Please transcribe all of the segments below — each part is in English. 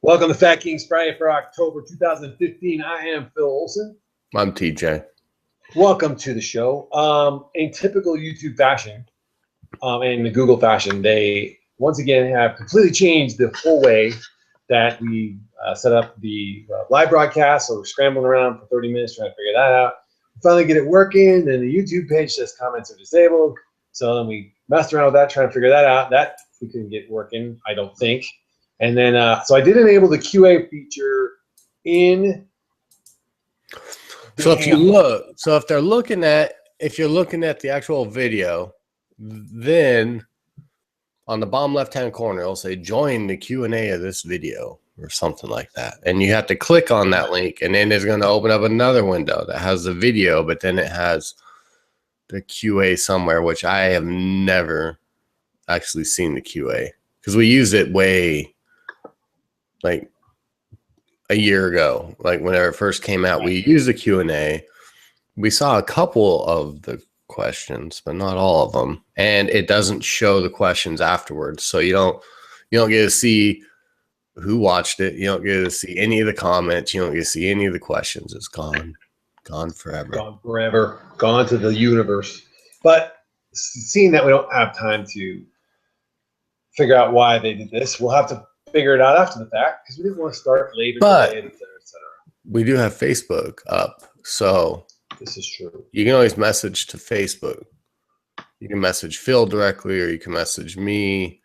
Welcome to FatKings Friday for October 2015. I am Phil Olson. I'm TJ. Welcome to the show. In typical YouTube fashion, and the Google fashion, they once again have completely changed the whole way that we set up the live broadcast. So we're scrambling around for 30 minutes trying to figure that out. We finally get it working. Then the YouTube page says comments are disabled. So then we messed around with that, trying to figure that out. That we couldn't get working, I don't think. And then, so I did enable the QA feature in. So if you look, if you're looking at the actual video, then on the bottom left-hand corner, it'll say join the Q&A of this video or something like that. And you have to click on that link, and then it's going to open up another window that has the video, but then it has the QA somewhere, which I have never actually seen the QA because we used it way like a year ago, like whenever it first came out. We used the Q&A. We saw a couple of the questions, but not all of them, and it doesn't show the questions afterwards, so you don't get to see who watched it. You don't get to see any of the comments. You don't get to see any of the questions. It's gone forever, gone to the universe. But seeing that we don't have time to figure out why they did this, we'll have to figure it out after the fact because we didn't want to start later today, et cetera. We do have Facebook up, so this is true. You can always message to Facebook. You can message Phil directly, or you can message me,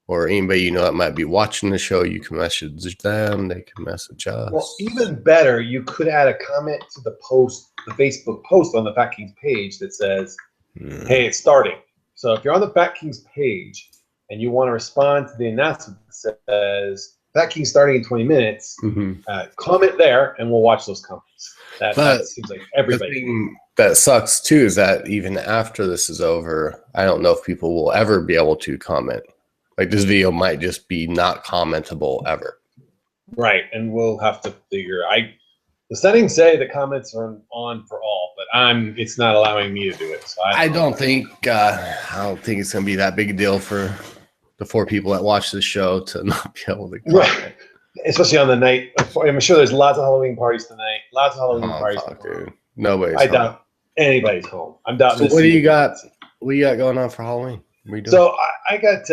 or anybody you know that might be watching the show. You can message them. They can message us. Well, even better, you could add a comment to the post, the Facebook post on the FatKings page that says, "Hey, it's starting." So if you're on the FatKings page and you want to respond to the announcement that says FatKings starting in 20 minutes, comment there, and we'll watch those comments. That seems like everybody. The thing that sucks too is that even after this is over, I don't know if people will ever be able to comment. Like this video might just be not commentable ever. Right, and we'll have to figure. The settings say the comments are on for all, but it's not allowing me to do it. So I don't think it's gonna be that big a deal for the 4 people that watch this show to not be able to comment. Right. Especially on the night. I'm sure there's lots of Halloween parties tonight. Lots of Halloween parties. Dude. Nobody's I home. doubt anybody's home. I'm doubting. So what do you got? What do you got going on for Halloween? So I got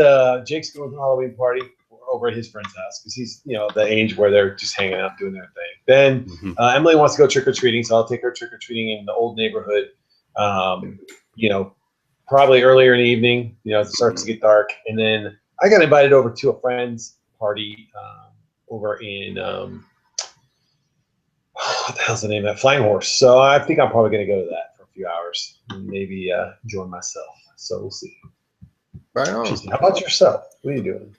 Jake's going to a Halloween party over at his friend's house because he's the age where they're just hanging out doing their thing. Then Emily wants to go trick or treating, so I'll take her trick or treating in the old neighborhood. Probably earlier in the evening. It starts to get dark, and then I got invited over to a friend's party over in what the hell's the name of that? Flying Horse. So I think I'm probably going to go to that for a few hours and maybe enjoy myself. So we'll see. Right on. How about yourself? What are you doing?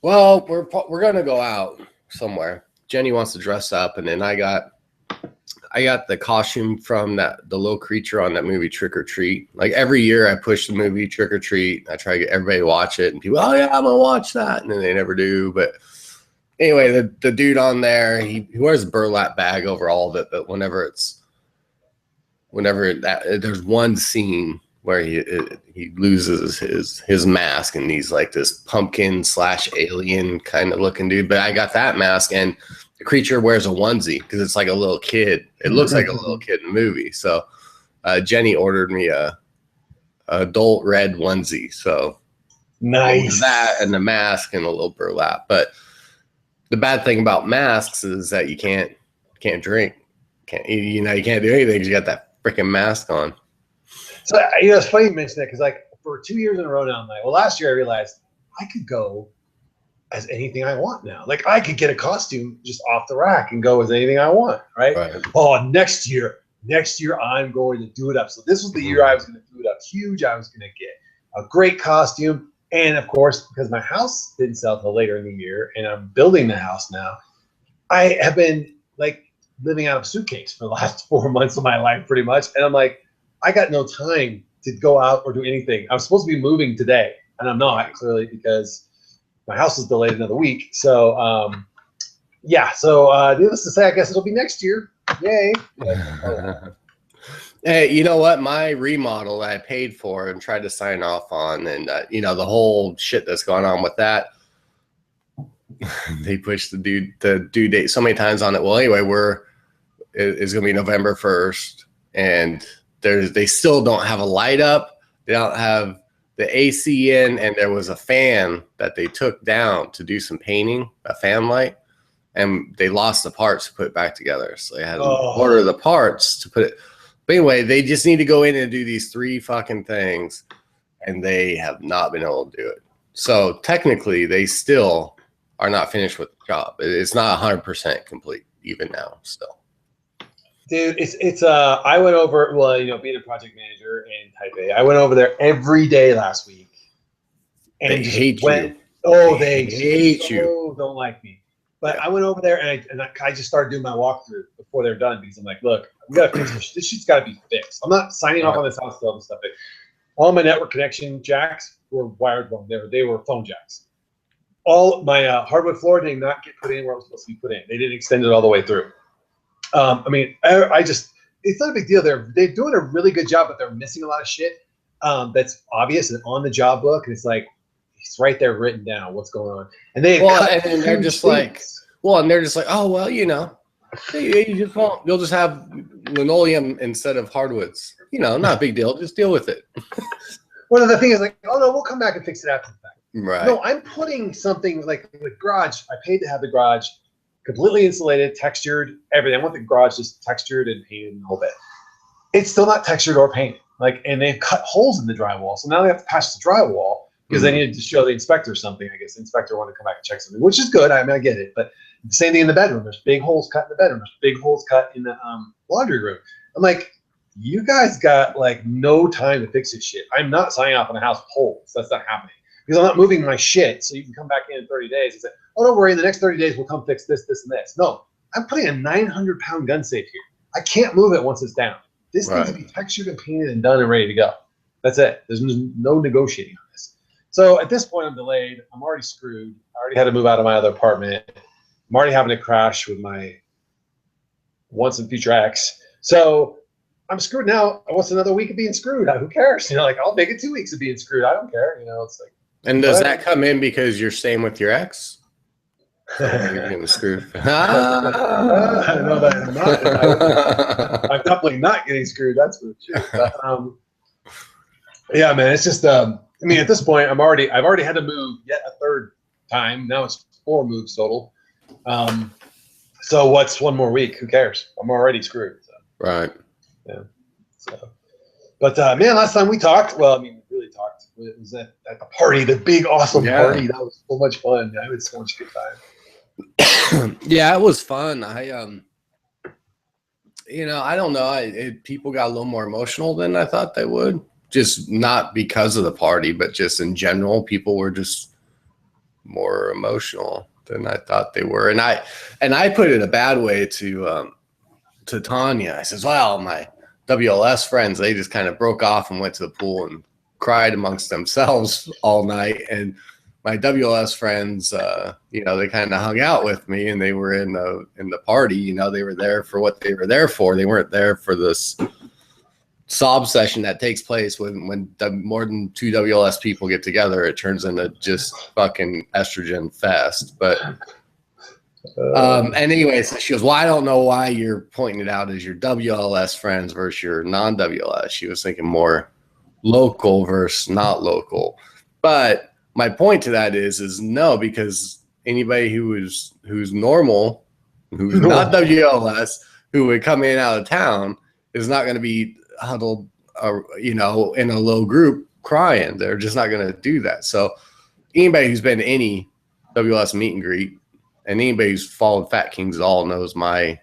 Well, we're gonna go out somewhere. Jenny wants to dress up, and then I got the costume from the little creature on that movie Trick or Treat. Like every year I push the movie Trick or Treat. I try to get everybody to watch it, and people, oh yeah, I'm gonna watch that, and then they never do. But anyway, the dude on there, he wears a burlap bag over all of it, but whenever there's one scene where he loses his mask, and he's like this pumpkin / alien kind of looking dude. But I got that mask, and the creature wears a onesie because it's like a little kid. It looks like a little kid in the movie. So Jenny ordered me a adult red onesie. So nice. That and the mask and a little burlap. But the bad thing about masks is that you can't drink. You can't do anything because you got that freaking mask on. So it's funny you mention that because like for 2 years in a row now, I'm like, well, last year I realized I could go as anything I want now. Like I could get a costume just off the rack and go as anything I want, right? Oh, next year I'm going to do it up. So this was the year I was going to do it up huge. I was going to get a great costume, and of course, because my house didn't sell till later in the year, and I'm building the house now, I have been like living out of a suitcase for the last 4 months of my life, pretty much, and I'm like, I got no time to go out or do anything. I was supposed to be moving today, and I'm not, clearly, because my house is delayed another week. So, yeah. So, needless to say, I guess it'll be next year. Yay. Hey, you know what? My remodel that I paid for and tried to sign off on, and the whole shit that's going on with that, they pushed the due date so many times on it. Well, anyway, it's going to be November 1st, and they still don't have a light up. They don't have the AC in, and there was a fan that they took down to do some painting, a fan light, and they lost the parts to put it back together. So they had to order the parts to put it. But anyway, they just need to go in and do these 3 fucking things, and they have not been able to do it. So technically, they still are not finished with the job. It's not 100% complete even now still. Dude, it's I went over, well, being a project manager in Taipei, I went over there every day last week. And they hate you. Oh, they hate you. Don't like me. But I went over there and I just started doing my walkthrough before they're done because I'm like, look, we got to fix this. This shit's got to be fixed. I'm not signing off on this house bill and stuff. But all my network connection jacks were wired wrong. They were phone jacks. All my hardwood floor did not get put in where it was supposed to be put in. They didn't extend it all the way through. It's not a big deal. They're doing a really good job, but they're missing a lot of shit that's obvious and on the job book. And it's like, it's right there written down what's going on. And they're just like, oh, well, you'll just have linoleum instead of hardwoods. Not a big deal. Just deal with it. One of the things is like, oh no, we'll come back and fix it after the fact. Right. No, I'm putting something like the garage. I paid to have the garage completely insulated, textured, everything. I want the garage just textured and painted a whole bit. It's still not textured or painted. And they've cut holes in the drywall. So now they have to patch the drywall because they needed to show the inspector something. I guess the inspector wanted to come back and check something, which is good. I get it. But the same thing in the bedroom. There's big holes cut in the bedroom. There's big holes cut in the laundry room. I'm like, you guys got like no time to fix this shit. I'm not signing off on a house with holes. That's not happening. Because I'm not moving my shit, so you can come back in 30 days and say, oh, don't worry, in the next 30 days, we'll come fix this, this, and this. No, I'm putting a 900-pound gun safe here. I can't move it once it's down. This needs to be textured and painted and done and ready to go. That's it. There's no negotiating on this. So at this point, I'm delayed. I'm already screwed. I already had to move out of my other apartment. I'm already having to crash with my once and future ex. So I'm screwed now. What's another week of being screwed? Who cares? I'll make it 2 weeks of being screwed. I don't care. It's like. And does that come in because you're staying with your ex? You're getting screwed. I don't know that I'm not. I'm definitely not getting screwed. That's for sure. But, yeah, man. It's just. At this point, I've already had to move yet a third time. Now it's 4 moves total. So what's one more week? Who cares? I'm already screwed. So. Right. Yeah. So. But man, last time we talked. Well, really talked. It was at the party, the big awesome party. That was so much fun. I had so much good time. Yeah, it was fun. I don't know. People got a little more emotional than I thought they would. Just not because of the party, but just in general, people were just more emotional than I thought they were. And I put it a bad way to Tanya. I says, well, my WLS friends, they just kind of broke off and went to the pool and cried amongst themselves all night. And my WLS friends, they kind of hung out with me, and they were in the party. They were there for what they were there for. They weren't there for this sob session that takes place when more than 2 WLS people get together. It turns into just fucking estrogen fest. But and anyway, so she goes, well, I don't know why you're pointing it out as your WLS friends versus your non-WLS. She was thinking more local versus not local. But my point to that is no, because anybody who's normal, who's not WLS, who would come in out of town is not going to be huddled, in a low group crying. They're just not going to do that. So anybody who's been to any WLS meet and greet, and anybody who's followed Fat Kings all knows my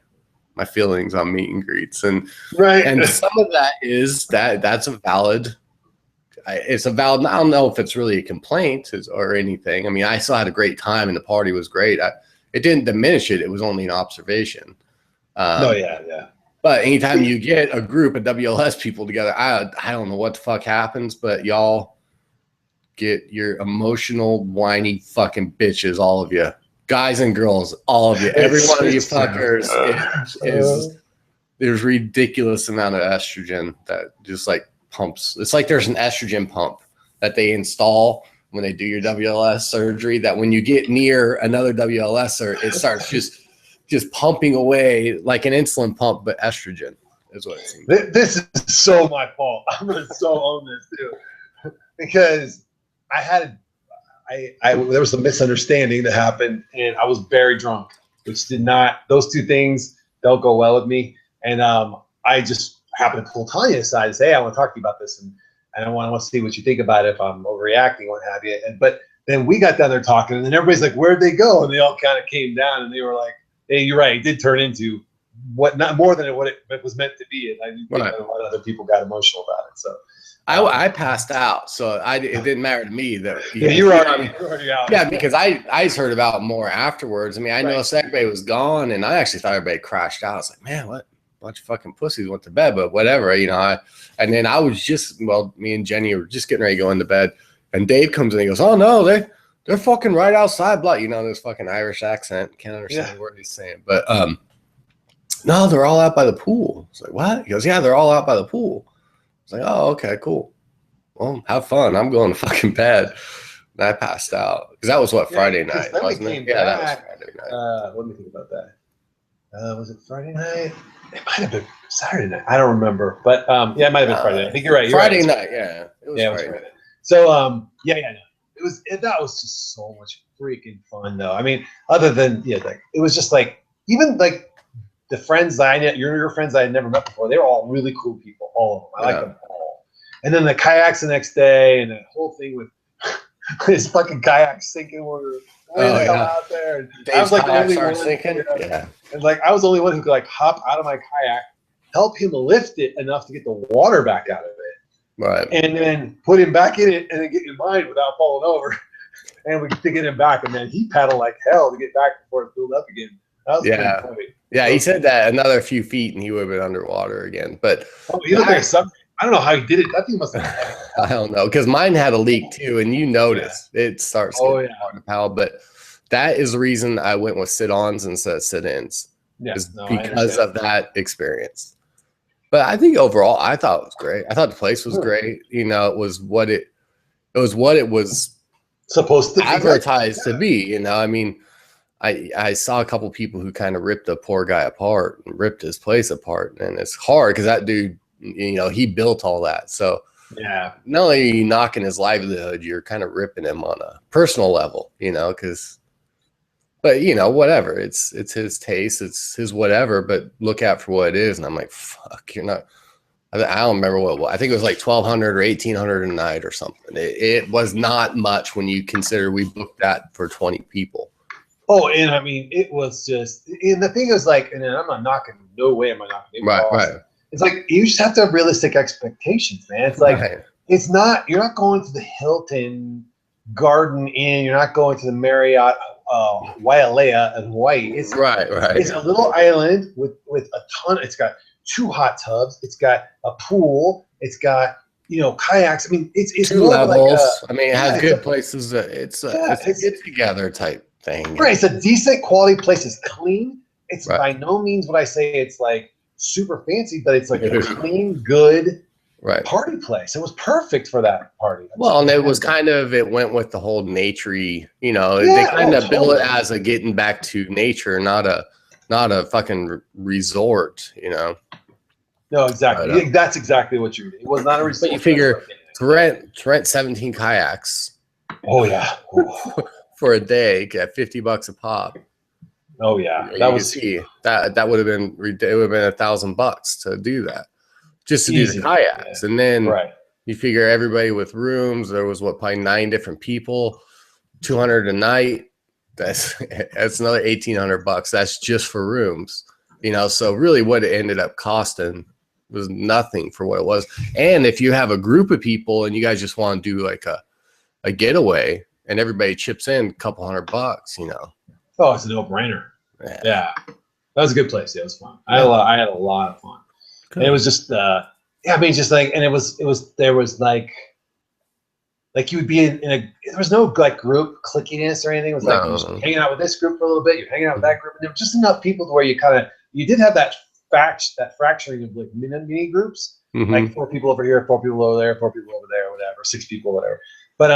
feelings on meet and greets. And and some of that is that's a valid. It's a valid. I don't know if it's really a complaint or anything. I still had a great time, and the party was great. It didn't diminish it. It was only an observation. Yeah. But anytime you get a group of WLS people together, I don't know what the fuck happens, but y'all get your emotional, whiny fucking bitches, all of you. Guys and girls, all of you. Every one of you fuckers is there's ridiculous amount of estrogen that just like pumps. It's like there's an estrogen pump that they install when they do your WLS surgery, that when you get near another WLSer, it starts just pumping away like an insulin pump, but estrogen is what it seems. This is so my fault. I'm gonna so own this too, because there was a misunderstanding that happened, and I was very drunk, which did not. Those two things don't go well with me, and I just happened to pull Tanya aside and say, "Hey, I want to talk to you about this, and I want to see what you think about it, if I'm overreacting, what have you." But then we got down there talking, and then everybody's like, "Where'd they go?" And they all kind of came down, and they were like, "Hey, you're right. It did turn into not more than what it was meant to be." And I think that a lot of other people got emotional about it. So I passed out, so it didn't matter to me that. Yeah, you were already out. Yeah, because I just heard about it more afterwards. I mean, I noticed everybody was gone, and I actually thought everybody crashed out. I was like, man, what bunch of fucking pussies went to bed, but whatever, and then I was me and Jenny were just getting ready to go into bed, and Dave comes in and he goes, "Oh no, they're fucking right outside," blah, this fucking Irish accent, can't understand what he's saying, but no, they're all out by the pool. It's like, what? He goes, yeah, they're all out by the pool. It's like, oh, okay, cool. Well, have fun. I'm going to fucking bed. And I passed out because that was Friday night, wasn't it? Yeah, that was Friday night. Let me think about that. Was it Friday night? It might have been Saturday night. I don't remember, but it might have been Friday night. I think you're right. Friday night, yeah. It was Friday night. So no. That was just so much freaking fun, though. I mean, other than it was just like even like the friends that I met, your friends I had never met before. They were all really cool people, all of them. I like them all. And then the kayaks the next day, and the whole thing with his fucking kayak sinking when we were out there. And I was like the only one sinking. And like I was the only one who could like hop out of my kayak, help him lift it enough to get the water back out of it, right, and then put him back in it, and then get in mine without falling over, and we to get him back. And then he paddled like hell to get back before it filled up again. That was pretty funny. Yeah, he said that another few feet and he would have been underwater again. But he looked like something. I don't know how he did it. That thing must have. I don't know, because mine had a leak too, and you notice it starts getting hard to paddle. But that is the reason I went with sit-ons instead of sit-ins. Because of that experience. But I think overall, I thought it was great. I thought the place was great. It was what it was supposed to be advertised to be. I mean, I saw a couple people who kind of ripped the poor guy apart and ripped his place apart, and it's hard because that dude, he built all that. So not only are you knocking his livelihood, you're kind of ripping him on a personal level, but whatever, it's his taste, it's his whatever, but look out for what it is. And I'm like, fuck, you're not, I don't remember what it was. I think it was like 1,200 or 1,800 a night or something. It was not much when you consider we booked that for 20 people. Oh, and I mean, it was just, and the thing is like, and I'm not knocking, no way am I knocking. Right. It's like, you just have to have realistic expectations, man. It's like, it's not, you're not going to the Hilton Garden Inn. You're not going to the Marriott Wailea in Hawaii. It's right. It's a little island with a ton. It's got 2 hot tubs. It's got a pool. It's got kayaks. I mean, it's 2 levels. Like it has good places. It's a get together type thing. Right. It's a decent quality place. It's clean. It's by no means what I say. It's like super fancy, but it's like a clean, good party place. It was perfect for that party. Well, and it was it went with the whole naturey, they kind of built it as a getting back to nature, not a fucking resort, No, exactly. That's exactly what you did. It was not a resort. But you figure to rent 17 kayaks. Oh yeah. For a day, get $50 a pop. Oh yeah. That would have been $1,000 to do that. Just to do the kayaks. And then you figure everybody with rooms, there was probably 9 different people, 200 a night. That's another $1,800. That's just for rooms, so really what it ended up costing was nothing for what it was. And if you have a group of people and you guys just want to do like a getaway and everybody chips in a couple $100, Oh, it's a no-brainer. Yeah. That was a good place. Yeah, it was fun. I had a lot of fun. And it was just just like, and it was there was like you would be in a, there was no like group clickiness or anything. It was like you're hanging out with this group for a little bit, you're hanging out with that group, and there were just enough people to where you did have that fracturing of like mini groups, like 4 people over here, 4 people over there, 4 people over there, whatever, 6 people, whatever. But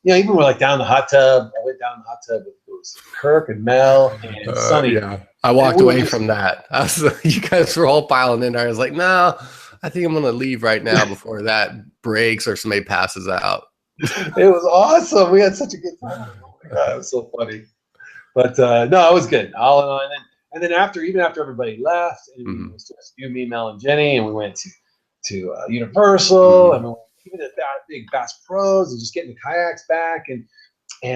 you know, even we're like down in the hot tub. I went down in the hot tub with it was Kirk and Mel and Sonny. Yeah, I walked away from that. I was, you guys were all piling in there. I was like, no, I think I'm gonna leave right now before that breaks or somebody passes out. It was awesome. We had such a good time. Oh my god, it was so funny. But no, it was good. All in all, and then even after everybody left, and it was just you, me, Mel, and Jenny, and we went to Universal, and we went even at that big Bass Pros, and just getting the kayaks back, and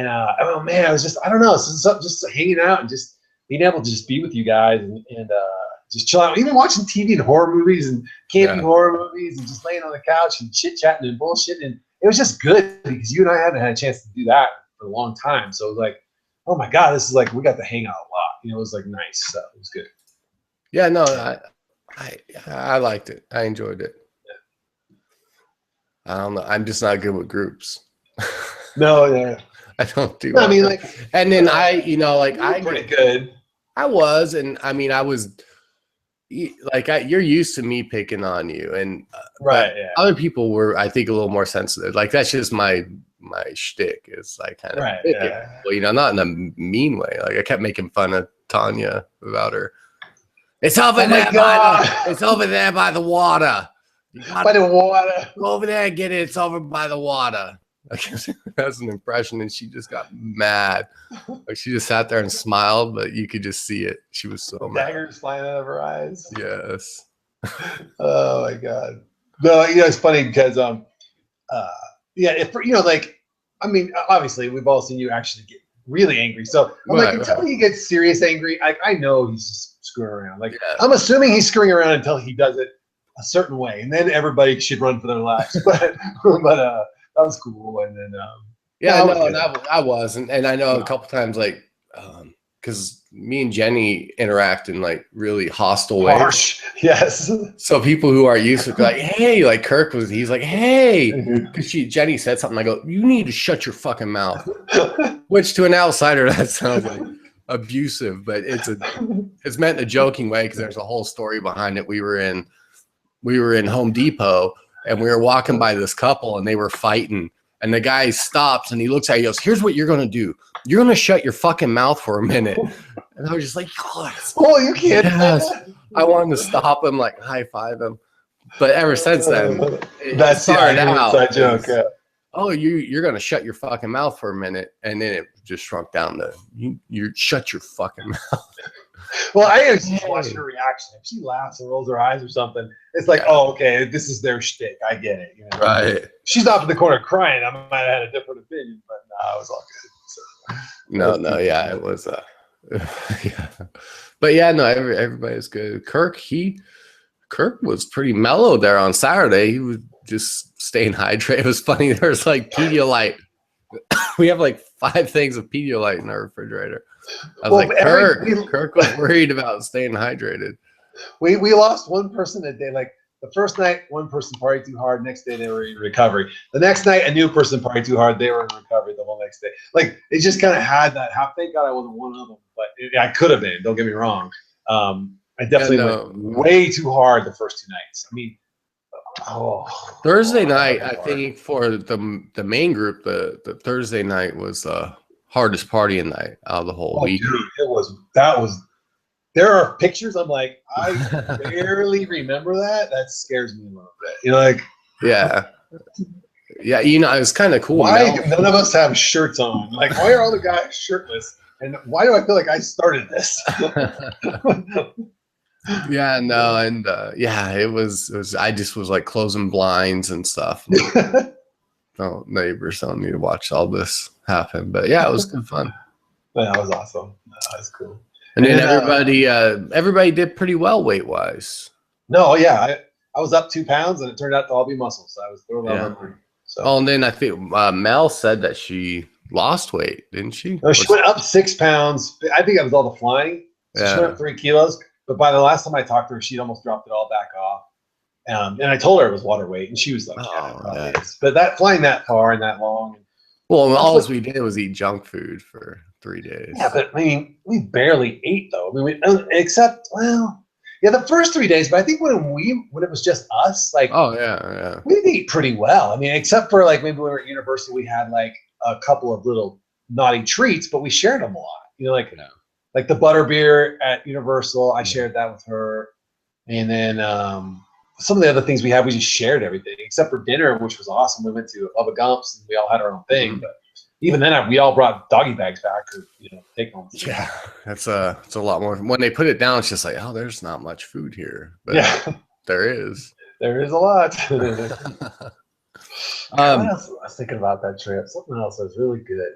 oh man, I was just, I don't know, just hanging out and just being able to just be with you guys and just chill out, even watching TV and horror movies and camping horror movies and just laying on the couch and chit chatting and bullshit, and it was just good because you and I hadn't had a chance to do that for a long time, so it was like, oh my god, this is like we got to hang out a lot. You know, it was like nice stuff. It was good. Yeah, no, I liked it. I enjoyed it. I don't know. I'm just not good with groups. No, yeah. I don't do. I mean, like, and then I pretty good. I was, and I mean, I was like, you're used to me picking on you, and right. Yeah. Other people were, I think, a little more sensitive. Like that's just my shtick is like kind of well, you know, not in a mean way. Like I kept making fun of Tanya about her. It's over there by the water. By the water. Go over there and get it. It's over by the water. That's an impression, and she just got mad. Like she just sat there and smiled, but you could just see it. She was so mad. Daggers flying out of her eyes. Yes. Oh my god. No, you know it's funny because if you know, like, I mean, obviously we've all seen you actually get really angry. So I'm like, until he gets serious angry, I know he's just screwing around. Like I'm assuming he's screwing around until he does it a certain way, and then everybody should run for their lives. But that was cool. And then I was, and I know a couple times like because me and Jenny interact in like really hostile ways. Harsh, yes. So people who are used to like, hey, like Kirk was, he's like, hey, because Jenny said something. I go, you need to shut your fucking mouth. Which to an outsider that sounds like abusive, but it's meant in a joking way because there's a whole story behind it. We were in Home Depot and we were walking by this couple and they were fighting. And the guy stops and he looks at you and goes, here's what you're going to do. You're going to shut your fucking mouth for a minute. And I was just like, God. Oh, you can't. Yes. I wanted to stop him, like high five him. But ever since then, that's started out. Inside joke. Yeah. Oh, you're going to shut your fucking mouth for a minute. And then it just shrunk down to, you shut your fucking mouth. Well, I just watch her reaction. If she laughs and rolls her eyes or something, it's like, oh, okay, this is their shtick. I get it. You know? Right. She's off in the corner crying. I might have had a different opinion, but no, it was all good. So, yeah, it was. Yeah. But yeah, no, everybody's good. Kirk was pretty mellow there on Saturday. He was just staying hydrated. It was funny. There was like Pedialyte. We have like 5 things of Pedialyte in our refrigerator. I was like, Kirk was worried about staying hydrated. We lost one person a day. Like the first night, one person partied too hard. Next day, they were in recovery. The next night, a new person partied too hard. They were in recovery the whole next day. Like it just kind of had that. Thank God I wasn't one of them, but I could have been. Don't get me wrong. I definitely went way too hard the first 2 nights. I mean, Thursday night, I think for the main group, the Thursday night was hardest partying night out of the whole week. Dude, there are pictures. I'm like, I barely remember that. That scares me a little bit. You know, like, yeah. You know, it was kind of cool. Why do none of us have shirts on? Like, why are all the guys shirtless? And why do I feel like I started this? Yeah, no, and it was. I just was like closing blinds and stuff. No neighbors don't need to watch all this happen, but yeah, it was good fun. That was awesome. That was cool. And then everybody did pretty well weight wise. No, yeah, I was up 2 pounds, and it turned out to all be muscle. So I was throwing hungry. So. Oh, and then I think Mel said that she lost weight, didn't she? No, she went up 6 pounds. I think that was all the flying. So she went up 3 kilos. But by the last time I talked to her, she'd almost dropped it all back off. And I told her it was water weight, and she was like, yeah. But that flying that far and that long. Well, all we did was eat junk food for 3 days. Yeah, but I mean, we barely ate though. I mean, except, well, Yeah, the first 3 days, but I think when it was just us, like, oh yeah, we ate pretty well. I mean, except for like maybe when we were at university, we had like a couple of little naughty treats, but we shared them a lot. You know, like the butter beer at Universal, I shared that with her, and then some of the other things we had, we just shared everything except for dinner, which was awesome. We went to Bubba Gump's and we all had our own thing, but even then, we all brought doggy bags back or take home. Yeah, it's a lot more. When they put it down, it's just like, oh, there's not much food here, but there is. There is a lot. What else? I was thinking about that trip. Something else that was really good.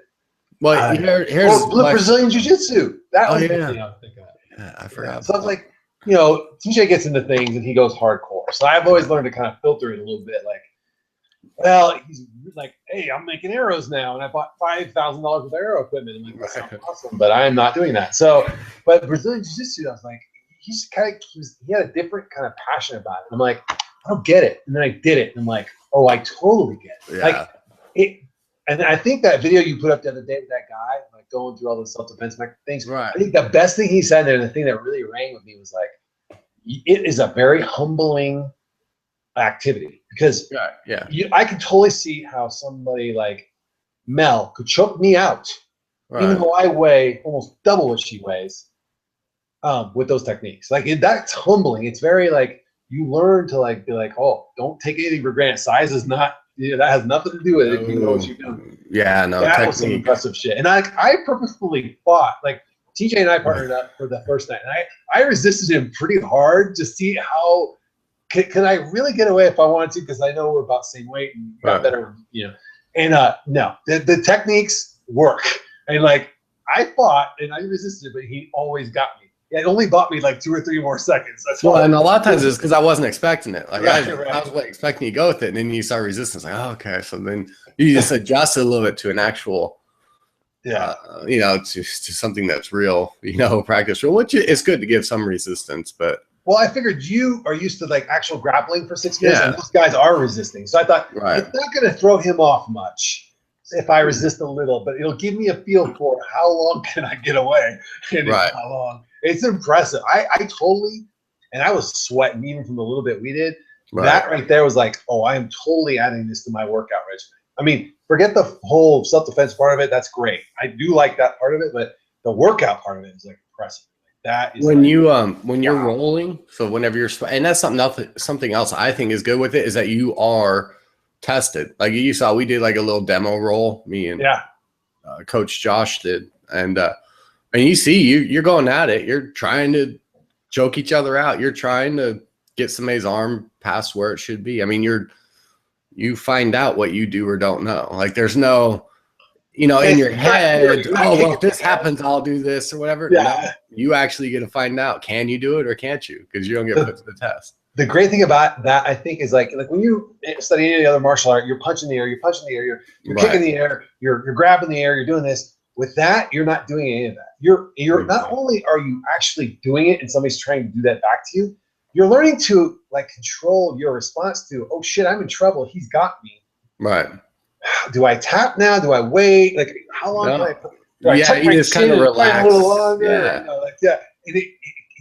Well, here's Brazilian jiu-jitsu. That was the thing I was thinking of. Yeah, I forgot. So I was like, TJ gets into things and he goes hardcore. So I've always learned to kind of filter it a little bit. Like, well, he's like, hey, I'm making arrows now, and I bought $5,000 worth of arrow equipment. I'm like, that sounds awesome, but I'm not doing that. So, but Brazilian jiu-jitsu, I was like, he had a different kind of passion about it. I'm like, I don't get it. And then I did it, and I'm like, oh, I totally get it. Yeah. Like it, and I think that video you put up the other day with that guy, like going through all the self-defense things. Right. I think the best thing he said there, and the thing that really rang with me was like, it is a very humbling activity because I can totally see how somebody like Mel could choke me out, even though I weigh almost double what she weighs, with those techniques. Like that's humbling. It's very like you learn to like be like, oh, don't take anything for granted. Size is not. That has nothing to do with it. You know what you're doing. Yeah, no. That was some impressive shit. And I purposefully fought. Like TJ and I partnered up for the first night, and I resisted him pretty hard to see how. Can I really get away if I wanted to? Because I know we're about the same weight and got better, And no, the techniques work. And like I fought and I resisted, but he always got me. It only bought me like 2 or 3 more seconds. That's and a lot of times it's because I wasn't expecting it. Like I was expecting you to go with it, and then you start resistance. Like, oh, okay, so then you just adjust it a little bit to an actual, to something that's real, practice real. Which it's good to give some resistance, but. Well, I figured you are used to like actual grappling for 6 years, and those guys are resisting. So I thought it's not going to throw him off much if I resist a little, but it'll give me a feel for how long can I get away and how long. It's impressive. I totally, and I was sweating even from the little bit we did. That right there was like, oh, I am totally adding this to my workout regimen. I mean, forget the whole self-defense part of it. That's great. I do like that part of it, but the workout part of it is like impressive. That is when you're rolling. So whenever you're, and that's something else I think is good with it is that you are tested. Like you saw, we did like a little demo roll. Me and Coach Josh did, and you see you're going at it. You're trying to choke each other out. You're trying to get somebody's arm past where it should be. I mean, you find out what you do or don't know. Like there's no. In your head, oh, well, if this happens, I'll do this or whatever. Yeah. No, you actually get to find out, can you do it or can't you? Because you don't get put to the test. The great thing about that, I think, is like when you study any other martial art, you're punching the air, you're kicking the air, you're grabbing the air, you're doing this. With that, you're not doing any of that. You're not only are you actually doing it and somebody's trying to do that back to you, you're learning to like control your response to, oh shit, I'm in trouble, he's got me. Right. Do I tap now? Do I wait? Like how long do I you just kind of relax. A little longer. It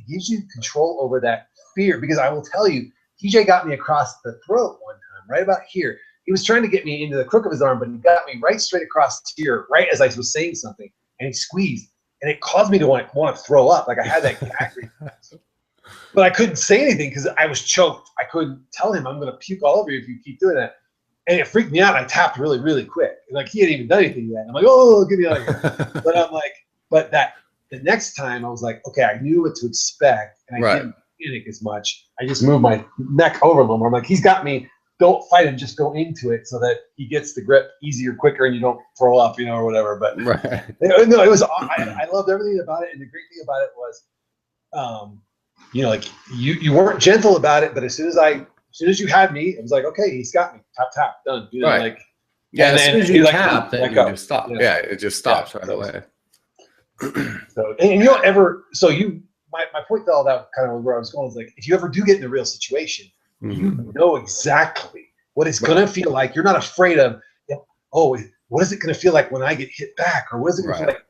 gives you control over that fear, because I will tell you, TJ got me across the throat one time, right about here. He was trying to get me into the crook of his arm, but he got me right straight across here, right as I was saying something, and he squeezed, and it caused me to want to throw up. Like I had that gag reflex. But I couldn't say anything because I was choked. I couldn't tell him I'm going to puke all over you if you keep doing that. And it freaked me out. I tapped really, really quick. Like he hadn't even done anything yet. I'm like, oh, get me out of here. But I'm like, the next time I was like, okay, I knew what to expect, and I didn't panic as much. I just moved my neck over a little more. I'm like, he's got me. Don't fight him. Just go into it so that he gets the grip easier, quicker, and you don't throw up, or whatever. But no, it was. I loved everything about it, and the great thing about it was, like you weren't gentle about it, but as soon as you had me, it was like, okay, he's got me. Tap, tap, done. Like, as soon as you tap, then you just stop. Yeah, it just stops right away. So, and my point to all that kind of where I was going is like, if you ever do get in a real situation, you know exactly what it's going to feel like. You're not afraid of, oh, what is it going to feel like when I get hit back? Or what is it going to feel like?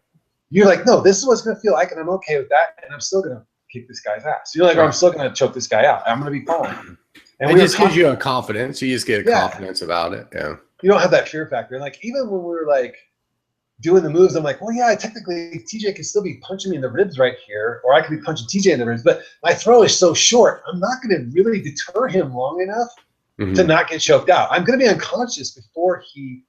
You're like, no, this is what it's going to feel like, and I'm okay with that, and I'm still going to kick this guy's ass. You're like, I'm still going to choke this guy out. I'm going to be fine. And it just gives you a confidence. You just get a confidence about it. Yeah. You don't have that fear factor. And like, even when we were like doing the moves, I'm like, well, yeah, technically TJ could still be punching me in the ribs right here, or I could be punching TJ in the ribs, but my throw is so short. I'm not going to really deter him long enough to not get choked out. I'm going to be unconscious before he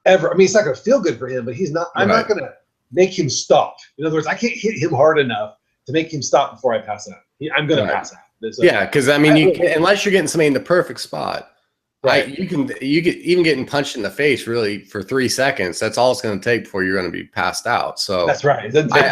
ever, I mean, it's not going to feel good for him, but he's not, I'm not going to make him stop. In other words, I can't hit him hard enough to make him stop before I pass out. I'm going to pass out. Yeah, because I mean, unless you're getting somebody in the perfect spot, right? You get even getting punched in the face really for 3 seconds. That's all it's going to take before you're going to be passed out. So that's right.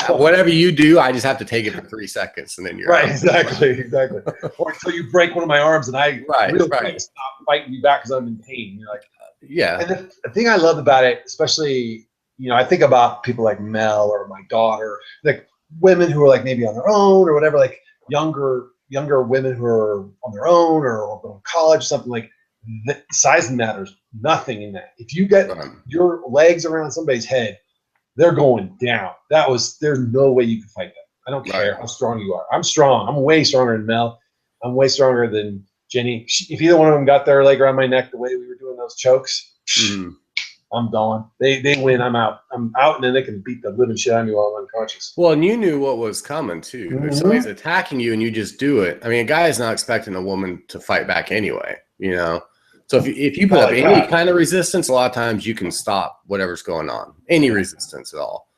Whatever you do, I just have to take it for 3 seconds, and then you're right. out. Exactly. Or until you break one of my arms, and I really stop fighting you back because I'm in pain. You're like, yeah. And the thing I love about it, especially, you know, I think about people like Mel or my daughter, like women who are like maybe on their own or whatever, like younger women who are on their own or going to college or something. Like, the size matters nothing in that. If you get your legs around somebody's head, they're going down. There's no way you can fight that. I don't care how strong you are. I'm strong. I'm way stronger than Mel. I'm way stronger than Jenny. If either one of them got their leg around my neck the way we were doing those chokes, I'm gone. They win. I'm out. I'm out, and then they can beat the living shit out of me while I'm unconscious. Well, and you knew what was coming too. If somebody's attacking you and you just do it, I mean, a guy is not expecting a woman to fight back anyway, you know. So if you put up any kind of resistance, a lot of times you can stop whatever's going on, any resistance at all.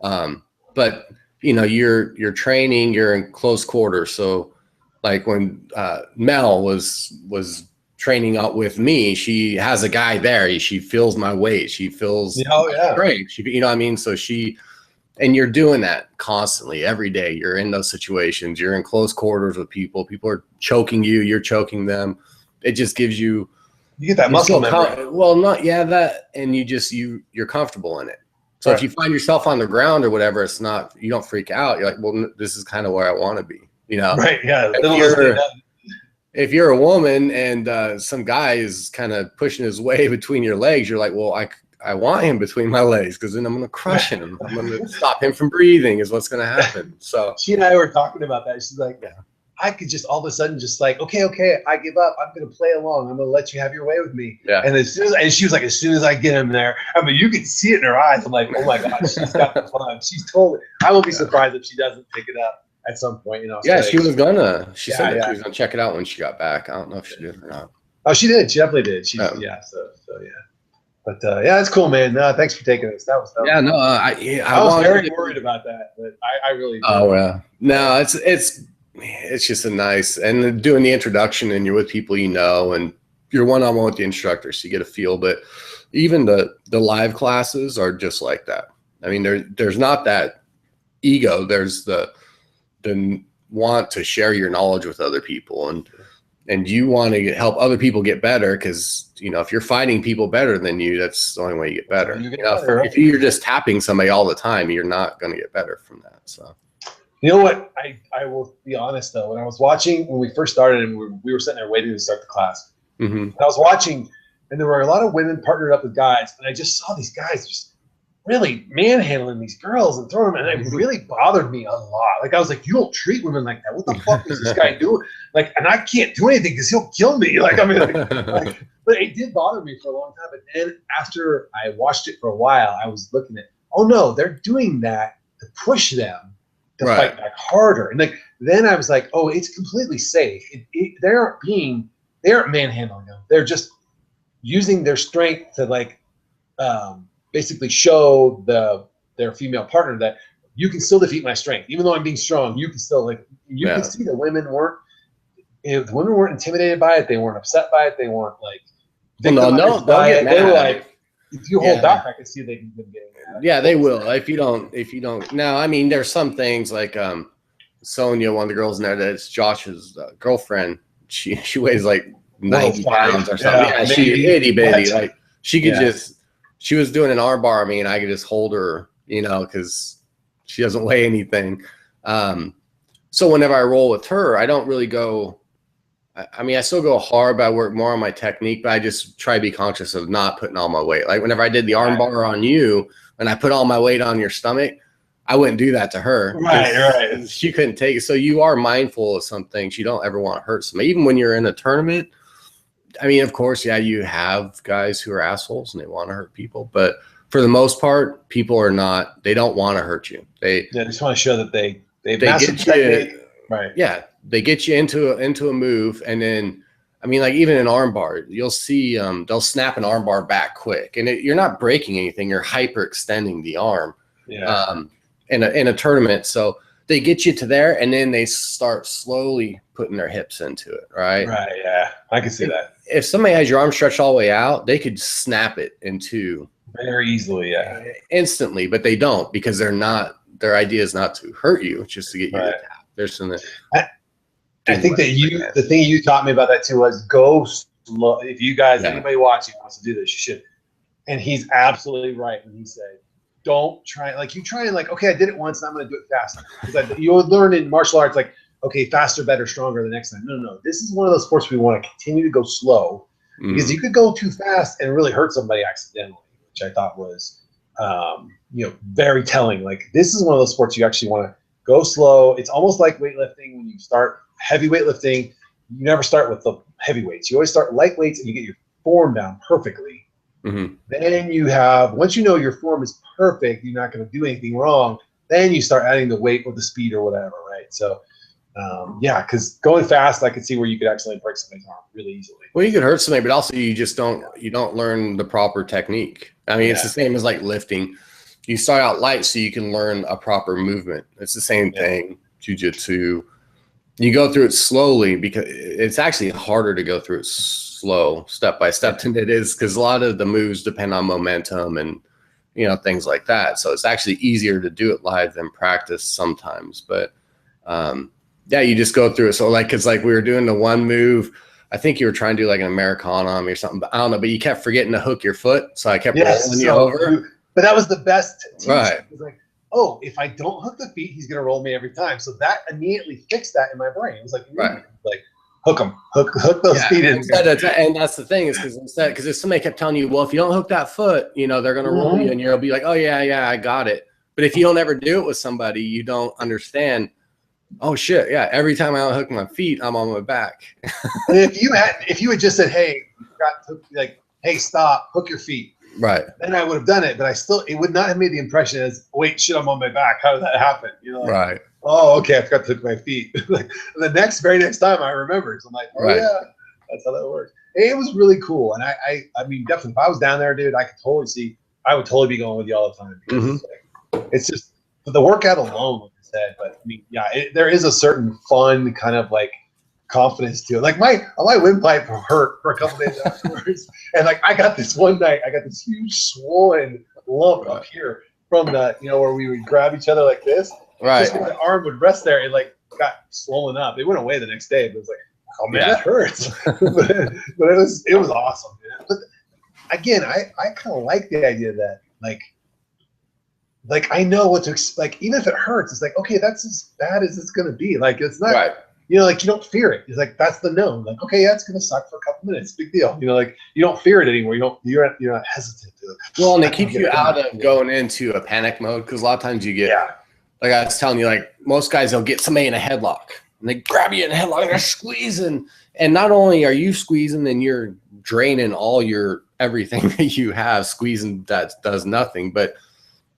But you know, you're training, you're in close quarters. So like when Mel was training out with me, she has a guy there. She feels my weight. She feels strength. You know what I mean? So and you're doing that constantly every day. You're in those situations. You're in close quarters with people. People are choking you. You're choking them. It just gives you. You get that muscle memory. Well, and you're comfortable in it. So if you find yourself on the ground or whatever, it's not, you don't freak out. You're like, well, this is kind of where I want to be, you know? Right. Yeah. If you're a woman and some guy is kind of pushing his way between your legs, you're like, well, I want him between my legs because then I'm going to crush him. I'm going to stop him from breathing is what's going to happen. So she and I were talking about that. She's like, I could just all of a sudden just like, okay, I give up. I'm going to play along. I'm going to let you have your way with me. Yeah. And she was like, as soon as I get him there, I mean, you can see it in her eyes. I'm like, oh my God, she's got the fun. She's totally, I won't be surprised if she doesn't pick it up at some point, you know. Yeah, she was gonna. She said that she was gonna check it out when she got back. I don't know if she did or not. Oh, she did. She definitely did. So yeah. But yeah, it's cool, man. No, thanks for taking this. That was yeah. No, I was very worried about that, but I really did. Oh well, no, it's just a nice, and doing the introduction and you're with people you know, and you're one-on-one with the instructor, so you get a feel. But even the live classes are just like that. I mean, there's not that ego. There's the want to share your knowledge with other people, and you want to help other people get better, because you know, if you're fighting people better than you, that's the only way you get better. If you're just tapping somebody all the time, you're not going to get better from that. So you know what, I will be honest though, when I was watching when we first started and we were sitting there waiting to start the class, and I was watching, and there were a lot of women partnered up with guys, and I just saw these guys just really manhandling these girls and throwing them, and it really bothered me a lot. Like, I was like, you don't treat women like that. What the fuck is this guy doing? Like, and I can't do anything because he'll kill me. Like, I mean, but it did bother me for a long time. But then after I watched it for a while, I was looking at, oh no, they're doing that to push them to fight back harder. And like, then I was like, oh, it's completely safe. They aren't manhandling them. They're just using their strength to like, basically show their female partner that you can still defeat my strength, even though I'm being strong. You can still can see the women weren't. If the women weren't intimidated by it, they weren't upset by it. They weren't like. No, they were like, if you hold back, I can see they can get mad. Yeah, they will. If you don't. Now, I mean, there's some things like Sonia, one of the girls in there, that's Josh's girlfriend. She weighs like 90 pounds or something. Yeah, she itty bitty. Like she could just. She was doing an arm bar on me, and I could just hold her, you know, because she doesn't weigh anything. So whenever I roll with her, I don't really go. I mean, I still go hard, but I work more on my technique. But I just try to be conscious of not putting all my weight. Like whenever I did the arm bar on you, and I put all my weight on your stomach, I wouldn't do that to her. Right. She couldn't take it. So you are mindful of some things. You don't ever want to hurt somebody. Even when you're in a tournament, I mean, of course, yeah, you have guys who are assholes and they want to hurt people. But for the most part, people are not, they don't want to hurt you. They just want to show that they get you, right. Yeah, they get you into a move, and then, I mean, like even an arm bar, you'll see they'll snap an arm bar back quick, and you're not breaking anything. You're hyperextending the arm. Yeah. In a tournament, so they get you to there, and then they start slowly putting their hips into it. Right. Yeah, I can see that. If somebody has your arm stretched all the way out, they could snap it into very easily, instantly, but they don't, because their idea is not to hurt you, it's just to get you to tap. There's some I think that the thing you taught me about that too was go slow. If you guys, anybody watching wants to do this, you should. And he's absolutely right when he said, don't try, like you try and like, okay, I did it once and I'm going to do it fast. Because you would learn in martial arts, like, okay, faster, better, stronger the next time. No. This is one of those sports we want to continue to go slow, because you could go too fast and really hurt somebody accidentally, which I thought was, very telling. Like, this is one of those sports you actually want to go slow. It's almost like weightlifting. When you start heavy weightlifting, you never start with the heavyweights. You always start light weights and you get your form down perfectly. Then you have, once you know your form is perfect, you're not going to do anything wrong, then you start adding the weight or the speed or whatever, right? So, because going fast, I could see where you could accidentally break somebody's arm really easily. Well, you could hurt somebody, but also you just don't learn the proper technique. I mean, it's the same as like lifting. You start out light so you can learn a proper movement. It's the same thing. Jiu-jitsu. You go through it slowly, because it's actually harder to go through it slow, step by step, than it is, because a lot of the moves depend on momentum and things like that. So it's actually easier to do it live than practice sometimes. But you just go through it. So because we were doing the one move, I think you were trying to do like an Americana on me or something, but I don't know. But you kept forgetting to hook your foot, so I kept rolling you over. But that was the best teaching. Right. It was like, oh, if I don't hook the feet, he's gonna roll me every time. So that immediately fixed that in my brain. It was like, hook them, hook those feet in. And that's the thing, is because if somebody kept telling you, well, if you don't hook that foot, they're gonna roll you, and you'll be like, oh yeah, I got it. But if you don't ever do it with somebody, you don't understand. Oh shit, yeah. Every time I unhook my feet, I'm on my back. if you had just said, hey, hey, stop, hook your feet. Right. Then I would have done it, but it would not have made the impression as, wait, shit, I'm on my back. How did that happen? Right. Oh, okay, I forgot to hook my feet. The very next time I remembered. So I'm like, yeah, that's how that works. It was really cool. And I mean, definitely, if I was down there, dude, I would totally be going with you all the time. Because it's just the workout alone, like I said. But I mean, there is a certain fun kind of like confidence to it. Like my windpipe hurt for a couple days afterwards, and like I got this one night, I got this huge swollen lump up here from the where we would grab each other like this. Right. Just when the arm would rest there, it like got swollen up. It went away the next day, but it was like, oh man, that hurts. but it was awesome, man. But again, I kind of like the idea that like I know what to expect. Even if it hurts, it's like, okay, that's as bad as it's gonna be. Like it's not. Right. Like you don't fear it. It's like that's the known. Like, okay, yeah, it's gonna suck for a couple minutes. Big deal. Like you don't fear it anymore. You're not hesitant to it. Well, and it keeps you out of going into a panic mode, because a lot of times you get like I was telling you, like most guys, they'll get somebody in a headlock and they grab you in a headlock and they're squeezing. And not only are you squeezing, and you're draining all your everything that you have, squeezing that does nothing, but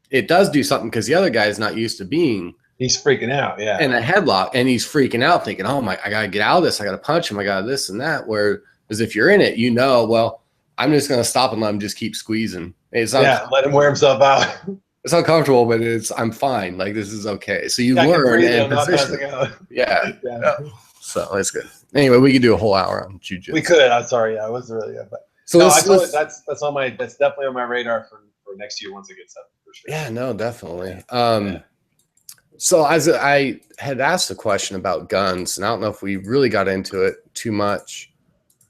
it does do something, because the other guy is not used to being. He's freaking out, in a headlock, and he's freaking out, thinking, "Oh my, I gotta get out of this. I gotta punch him. I got this and that." Whereas if you're in it, well, I'm just gonna stop and let him just keep squeezing. It's let him wear himself out. It's uncomfortable, but I'm fine. Like this is okay. So you learn and position. Yeah. So it's good. Anyway, we could do a whole hour on jiu-jitsu. We could. I'm sorry. I wasn't really. But so that's definitely on my radar for next year once it gets up for sure. Yeah. No, definitely. So as I had asked a question about guns, and I don't know if we really got into it too much,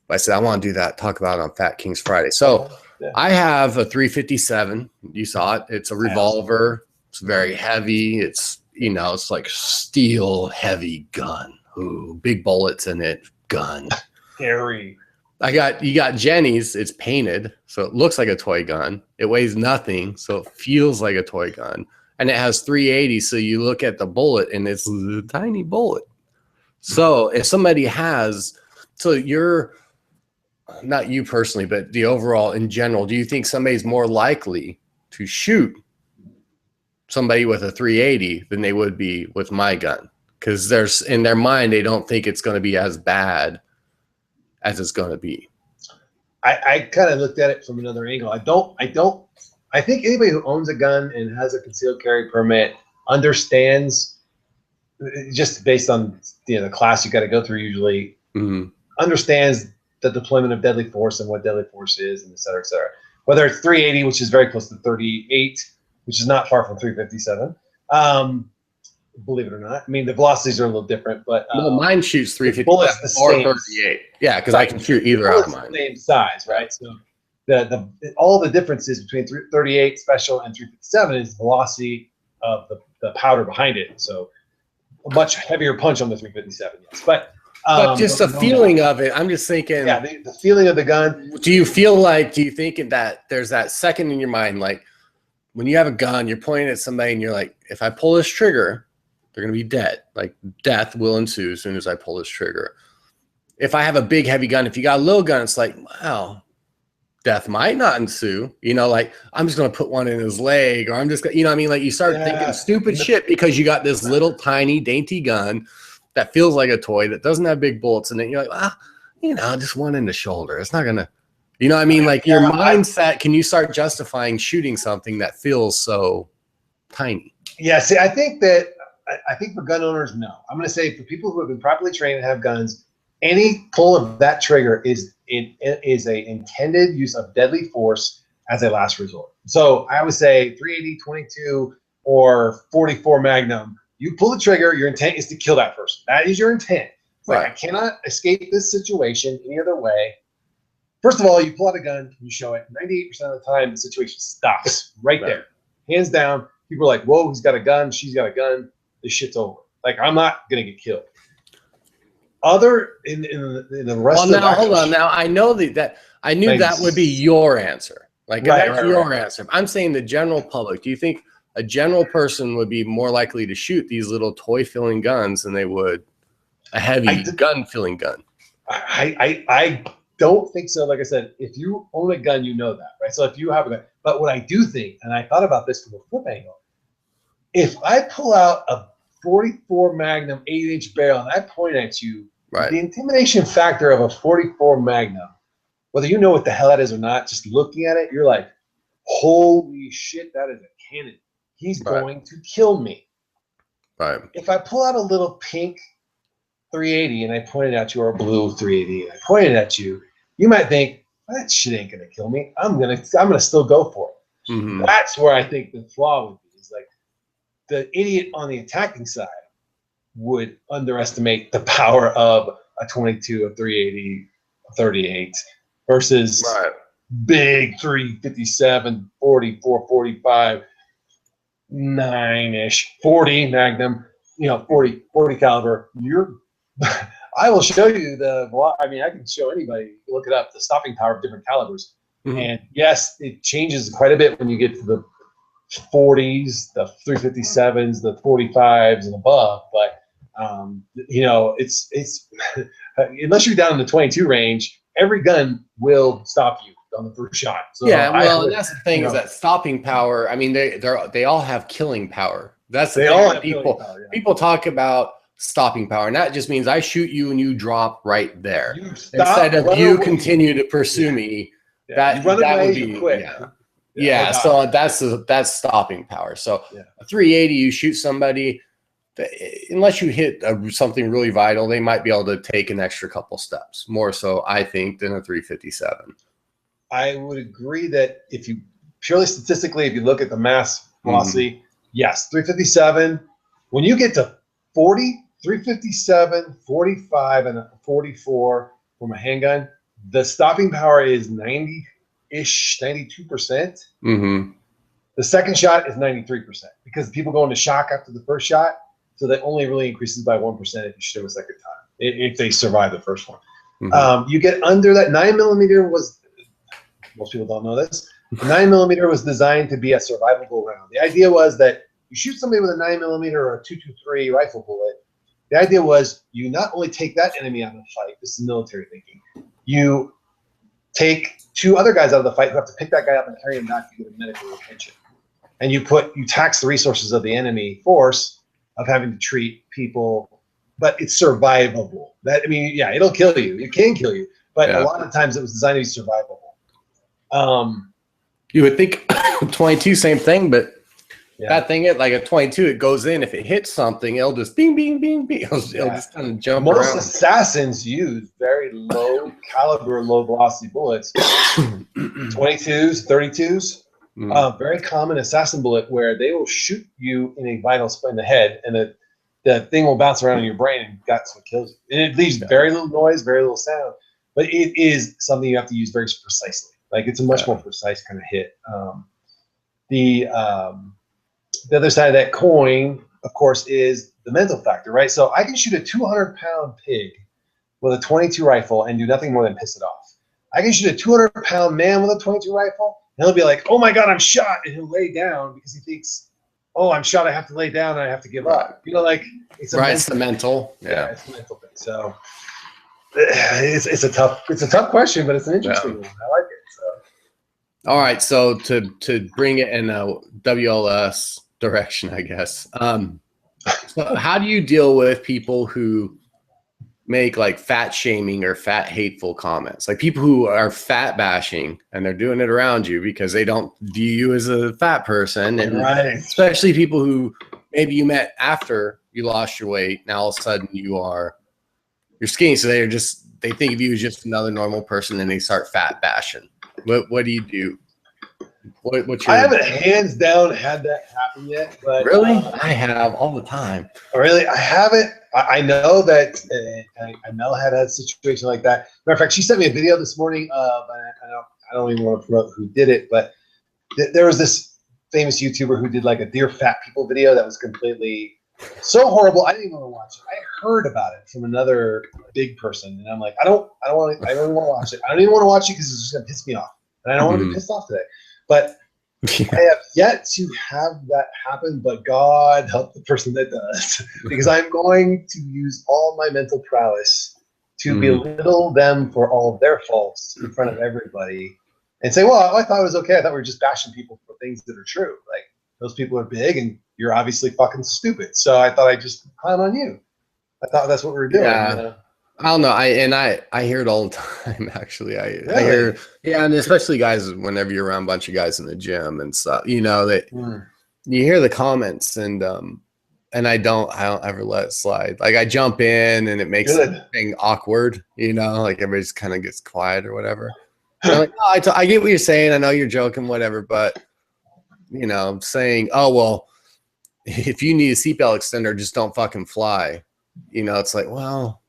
but I said I want to do that, talk about it on FatKings Friday. So I have a 357. You saw it. It's a revolver. It's very heavy. It's it's like steel heavy gun. Ooh, big bullets in it. Gun. Scary. You got Jenny's. It's painted, so it looks like a toy gun. It weighs nothing, so it feels like a toy gun. and it has 380. So you look at the bullet and it's a tiny bullet. So if somebody has, so you're not you personally, but the overall in general, do you think somebody's more likely to shoot somebody with a 380 than they would be with my gun? Because there's in their mind, they don't think it's going to be as bad as it's going to be. I kind of looked at it from another angle. I think anybody who owns a gun and has a concealed carry permit understands, just based on the class you got to go through usually, understands the deployment of deadly force and what deadly force is, and et cetera, et cetera. Whether it's 380, which is very close to 38, which is not far from 357. Believe it or not. I mean, the velocities are a little different, but well, mine shoots 357 or 38. Yeah, because I can shoot either out of mine. Same size, right? So all the differences between 38 special and 357 is velocity of the powder behind it. So a much heavier punch on the 357. Yes, but just the feeling of it. I'm just thinking. Yeah, the feeling of the gun. Do you think that there's that second in your mind, like when you have a gun, you're pointing at somebody and you're like, if I pull this trigger, they're going to be dead. Like death will ensue as soon as I pull this trigger. If I have a big, heavy gun, if you got a little gun, it's like, wow, death might not ensue. Like I'm just going to put one in his leg, or I'm just going to, what I mean? Like you start thinking stupid shit because you got this little tiny dainty gun that feels like a toy that doesn't have big bullets in it. You're like, just one in the shoulder. It's not going to, what I mean? Like your mindset, can you start justifying shooting something that feels so tiny? Yeah. See, I think for gun owners, no. I'm going to say for people who have been properly trained and have guns, any pull of that trigger is a intended use of deadly force as a last resort. So I would say 380, 22, or 44 Magnum. You pull the trigger, your intent is to kill that person. That is your intent. Right. I cannot escape this situation any other way. First of all, you pull out a gun, you show it. 98% of the time, the situation stops right there. Hands down. People are like, whoa, he's got a gun, she's got a gun. This shit's over. Like, I'm not going to get killed. In the rest of the hold on. Now, I know that I knew that would be your answer. Like, that's your answer. I'm saying the general public. Do you think a general person would be more likely to shoot these little toy-filling guns than they would a heavy gun-filling gun? I don't think so. Like I said, if you own a gun, you know that, right? So if you have a gun. But what I do think, and I thought about this from a flip angle, if I pull out a 44 Magnum 8-inch barrel and I point at you, the intimidation factor of a 44 Magnum, whether you know what the hell that is or not, just looking at it, you're like, holy shit, that is a cannon. He's going to kill me. Right. If I pull out a little pink 380 and I pointed at you, or a blue 380 and I pointed at you, you might think, that shit ain't gonna kill me. I'm gonna still go for it. Mm-hmm. That's where I think the flaw would be. Is like the idiot on the attacking side would underestimate the power of a 22, a 380, a 38 versus big 357, 44, 45, 9-ish, 40 Magnum, 40 caliber. I will show you I can show anybody, look it up, the stopping power of different calibers. Mm-hmm. And yes, it changes quite a bit when you get to the 40s, the 357s, the 45s and above. But, it's unless you're down in the 22 range, every gun will stop you on the first shot. So and that's the thing is that stopping power. I mean, they all have killing power. That's the thing. People talk about stopping power, and that just means I shoot you and you drop right there instead of you continue to pursue me. That would be quick. So that's stopping power. So a 380, you shoot somebody, unless you hit something really vital, they might be able to take an extra couple steps more so, I think, than a 357. I would agree that if you purely statistically, if you look at the mass velocity, yes, 357. When you get to 40, 357, 45, and a 44 from a handgun, the stopping power is 90-ish, 92%. Mm-hmm. The second shot is 93% because people go into shock after the first shot, so that only really increases by 1% if you shoot them a second time, if they survive the first one. Mm-hmm. You get under that. 9mm was, most people don't know this, 9mm was designed to be a survivable round. The idea was that you shoot somebody with a 9mm or a 223 rifle bullet, the idea was you not only take that enemy out of the fight, this is military thinking, you take 2 other guys out of the fight who have to pick that guy up and carry him back to get a medical attention. And you tax the resources of the enemy force of having to treat people, but it's survivable. That, I mean, yeah, it'll kill you. It can kill you. But a lot of times it was designed to be survivable. You would think 22, same thing, but Yeah. that thing, like a 22, it goes in. If it hits something, it'll just bing, bing, bing, bing. It'll just kind of jump Most around. assassins use very low caliber, low velocity bullets, 22s, 32s. Very common assassin bullet where they will shoot you in a vital spot in the head, and the thing will bounce around in your brain, and that's what kills you. And it leaves very little noise, very little sound, but it is something you have to use very precisely. Like, it's a much more precise kind of hit. The other side of that coin, of course, is the mental factor, right? So I can shoot a 200-pound pig with a 22 rifle and do nothing more than piss it off. I can shoot a 200-pound man with a 22 rifle, and he'll be like, "Oh my God, I'm shot," and he'll lay down because he thinks, "Oh, I'm shot. I have to lay down and I have to give up." You know, like, it's it's the mental. It's a mental thing. So it's a tough question, but it's an interesting one. I like it. So. All right, so to bring it in a WLS direction, I guess. So how do you deal with people who make like fat shaming or fat hateful comments? Like people who are fat bashing and they're doing it around you because they don't view you as a fat person, and especially people who maybe you met after you lost your weight. Now all of a sudden you're skinny, so they think of you as just another normal person, and they start fat bashing. What do you do? I haven't hands down had that happen yet, but really, I have all the time. Really, I haven't. I know that I Mel had a situation like that. Matter of fact, she sent me a video this morning of, I don't even want to promote who did it, but there was this famous YouTuber who did like a Dear Fat People video that was completely so horrible. I didn't even want to watch it. I heard about it from another big person, and I'm like, I don't even want to watch it. I don't even want to watch it because it's just gonna piss me off, and I don't want to be pissed off today. But I have yet to have that happen, but God help the person that does, because I'm going to use all my mental prowess to belittle them for all of their faults in front of everybody and say, well, I thought it was okay. I thought we were just bashing people for things that are true. Like, those people are big and you're obviously fucking stupid. So I thought I'd just clown on you. I thought that's what we were doing. Yeah. You know? I don't know. I hear it all the time, actually. I hear, and especially guys, whenever you're around a bunch of guys in the gym and stuff, you know, that you hear the comments, and I don't ever let it slide. Like, I jump in and it makes everything awkward, you know, like everybody just kind of gets quiet or whatever. And I'm like, no, I get what you're saying. I know you're joking, whatever, but you know, saying, oh, well, if you need a seatbelt extender, just don't fucking fly. You know, it's like, well,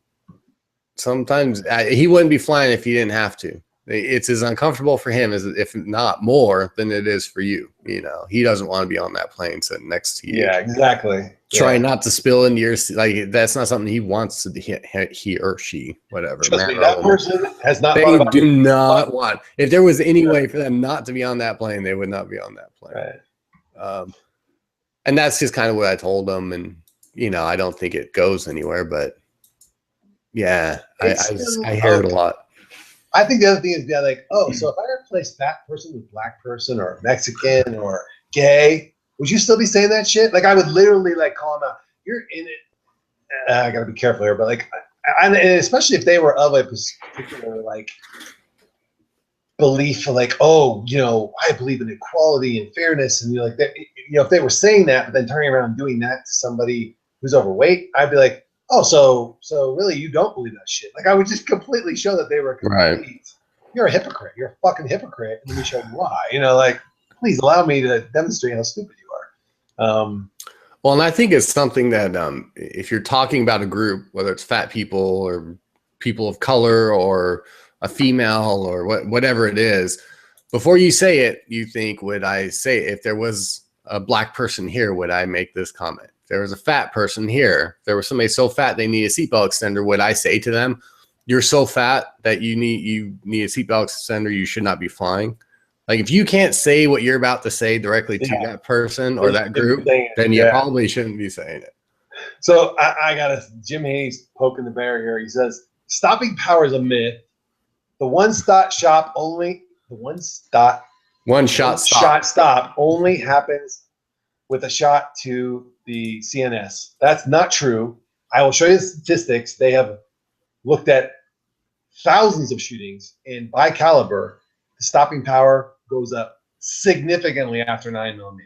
sometimes he wouldn't be flying if he didn't have to. It's as uncomfortable for him as, if not more, than it is for you. You know, he doesn't want to be on that plane sitting next to you. Yeah, exactly. Trying not to spill into your, like, that's not something he wants to, he or she, whatever. Trust me, that person has not. They do not want. If there was any way for them not to be on that plane, they would not be on that plane. Right. And that's just kind of what I told them. And you know, I don't think it goes anywhere, but yeah, I hear it a lot. I think the other thing is, yeah, like, oh, so if I replace fat person with black person or Mexican or gay, would you still be saying that shit? Like, I would literally like call them out. You're in it. I gotta be careful here, but like, and especially if they were of a particular like belief, like, oh, you know, I believe in equality and fairness, and you're like, you know, if they were saying that, but then turning around and doing that to somebody who's overweight, I'd be like, oh, so really you don't believe that shit. Like, I would just completely show that they were complete, you're a hypocrite. You're a fucking hypocrite. And let me show you why. You know, like, please allow me to demonstrate how stupid you are. Well, and I think it's something that if you're talking about a group, whether it's fat people or people of color or a female or whatever it is, before you say it, you think, would I say, if there was a black person here, would I make this comment? There was a fat person here, there was somebody so fat they need a seatbelt extender, would I say to them, you're so fat that you need a seatbelt extender, you should not be flying? Like if you can't say what you're about to say directly to that person or that group, then you probably shouldn't be saying it. So I got Jim Hayes poking the bear here. He says stopping power is a myth. The one shot stop only happens with a shot to the CNS. That's not true. I will show you the statistics. They have looked at thousands of shootings, and by caliber, the stopping power goes up significantly after 9mm.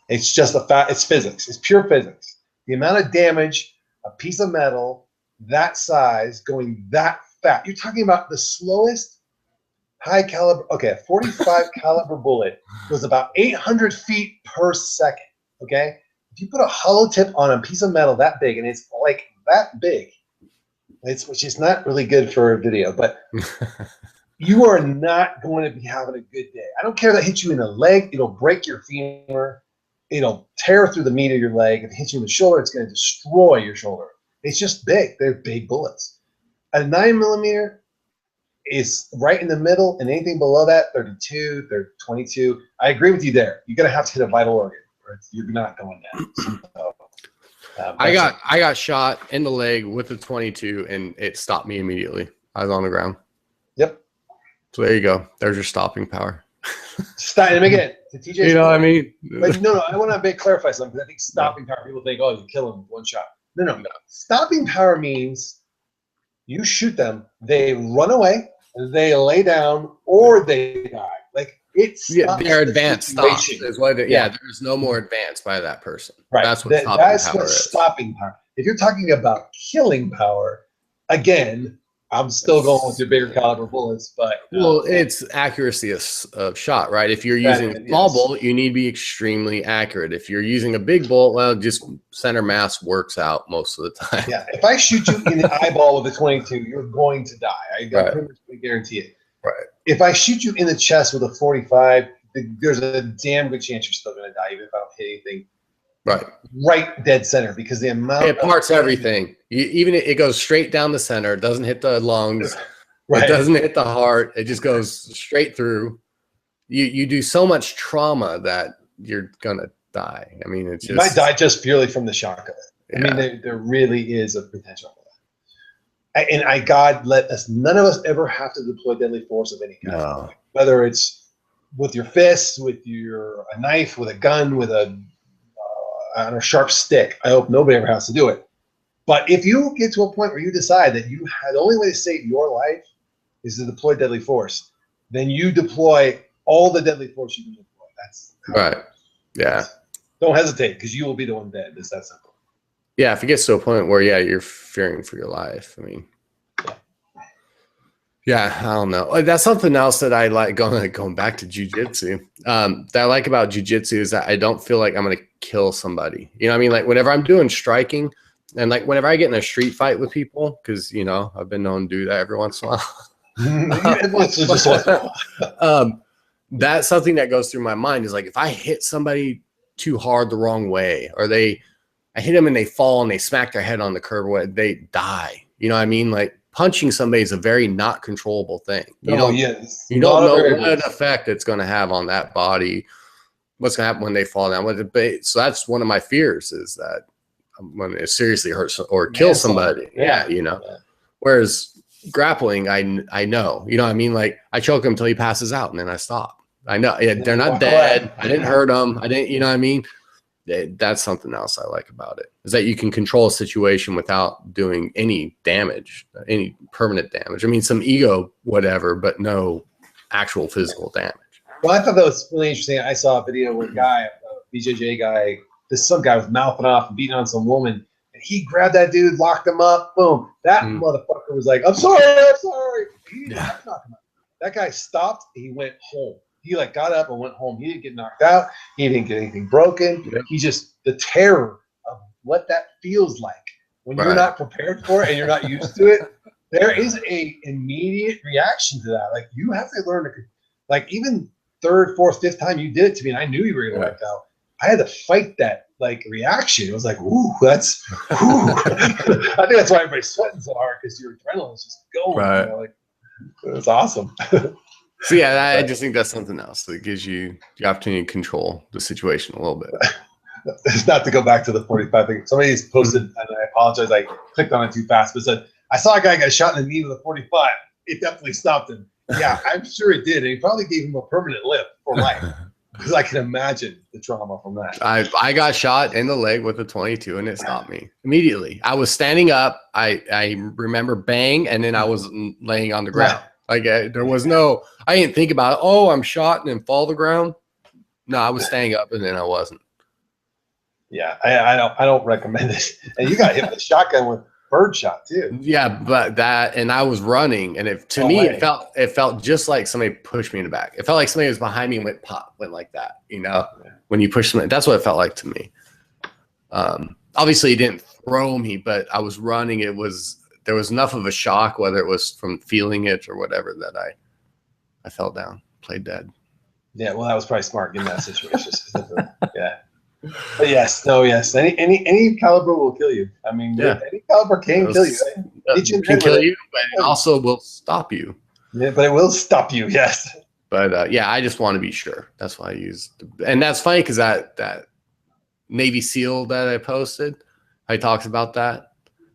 It's just a fact. It's physics. It's pure physics. The amount of damage a piece of metal that size going that fast. You're talking about the slowest high caliber. Okay, a 45 caliber bullet goes about 800 feet per second. Okay, if you put a hollow tip on a piece of metal that big, and it's like that big, which is not really good for a video, but you are not going to be having a good day. I don't care if that hits you in the leg; it'll break your femur. It'll tear through the meat of your leg. If it hits you in the shoulder, it's going to destroy your shoulder. It's just big. They're big bullets. A 9mm is right in the middle, and anything below that, 32, 22. I agree with you there. You're going to have to hit a vital organ, or you're not going down. So, I got shot in the leg with a 22, and it stopped me immediately. I was on the ground. Yep. So there you go. There's your stopping power. Stop. And again, to TJ's you know what I mean? But no, I want to clarify something, because I think stopping power, people think, oh, you kill them with one shot. No. Stopping power means you shoot them, they run away, they lay down, or they die. Like it's their advanced stop is what there's no more advance by that person. Right. That's what stopping power is. Stopping power. If you're talking about killing power, again, I'm still going with your bigger caliber bullets, but well, it's accuracy of shot, right? If you're using a small bullet, you need to be extremely accurate. If you're using a big bullet, well, just center mass works out most of the time. Yeah, if I shoot you in the eyeball with a 22, you're going to die. I pretty much guarantee it. Right. If I shoot you in the chest with a 45, there's a damn good chance you're still going to die, even if I don't hit anything. Right dead center, because the amount it parts everything. Even it goes straight down the center. It doesn't hit the lungs. It doesn't hit the heart. It just goes straight through. You do so much trauma that you're gonna die. I mean, it's just, you might die just purely from the shock of it. I mean, there really is a potential for that. And God let us, none of us ever have to deploy deadly force of any kind. No. Whether it's with your fists, with a knife, with a gun, with a sharp stick. I hope nobody ever has to do it. But if you get to a point where you decide that the only way to save your life is to deploy deadly force, then you deploy all the deadly force you can deploy. That's right. Yeah. Don't hesitate, because you will be the one dead. It's that simple. Yeah, if it gets to a point where you're fearing for your life. I mean, yeah, I don't know. That's something else that I like going back to jiu-jitsu. That I like about jiu-jitsu is that I don't feel like I'm going to kill somebody. You know what I mean? Like whenever I'm doing striking, and like whenever I get in a street fight with people, because, you know, I've been known to do that every once in a while. That's something that goes through my mind is like, if I hit somebody too hard the wrong way, or I hit them and they fall and they smack their head on the curb, or they die. You know what I mean? Like, punching somebody is a very not controllable thing. You don't know what effect it's going to have on that body. What's going to happen when they fall down? So that's one of my fears, is that when it seriously hurts or kills somebody. You know. Yeah. Whereas grappling, I know. You know what I mean? Like, I choke him until he passes out, and then I stop. I know they're not dead. I didn't hurt them. You know what I mean? That's something else I like about it, is that you can control a situation without doing any damage, any permanent damage. I mean, some ego, whatever, but no actual physical damage. Well, I thought that was really interesting. I saw a video where a BJJ guy, some guy was mouthing off and beating on some woman, and he grabbed that dude, locked him up, boom. That motherfucker was like, I'm sorry. He didn't knock him out. That guy stopped, he went home. He got up and went home. He didn't get knocked out. He didn't get anything broken. Yep. He just, the terror of what that feels like when you're not prepared for it and you're not used to it, there is a immediate reaction to that. Like, you have to learn to, like, even third, fourth, fifth time you did it to me, and I knew you were going to work out. I had to fight that reaction. It was like, ooh, that's, ooh. I think that's why everybody's sweating so hard, because your adrenaline is just going. Right. You know, it's awesome. So yeah, I just think that's something else that gives you the opportunity to control the situation a little bit. It's not to go back to the 45 thing. Somebody's posted, and I apologize, I clicked on it too fast, but said, I saw a guy get shot in the knee with a 45. It definitely stopped him. Yeah, I'm sure it did. And he probably gave him a permanent lip for life. Because I can imagine the trauma from that. I got shot in the leg with a 22 and it stopped me immediately. I was standing up. I remember bang, and then I was laying on the ground. Like there was no, I didn't think about it. Oh, I'm shot and then fall to the ground. No, I was standing up and then I wasn't. Yeah, I don't recommend it. And you got hit with a shotgun with bird shot too. Yeah, but that, and I was running, and it felt just like somebody pushed me in the back. It felt like somebody was behind me and went pop, went like that. You know, when you push somebody, that's what it felt like to me. Obviously, it didn't throw me, but I was running. There was enough of a shock, whether it was from feeling it or whatever, that I fell down, played dead. Yeah, well, that was probably smart in that situation. Yeah. But yes, any caliber will kill you. I mean, any caliber can kill you. It can kill you, but it also will stop you. Yeah, but it will stop you. Yes. But yeah, I just want to be sure. That's why I used, and that's funny because that Navy SEAL that I posted, he talks about that.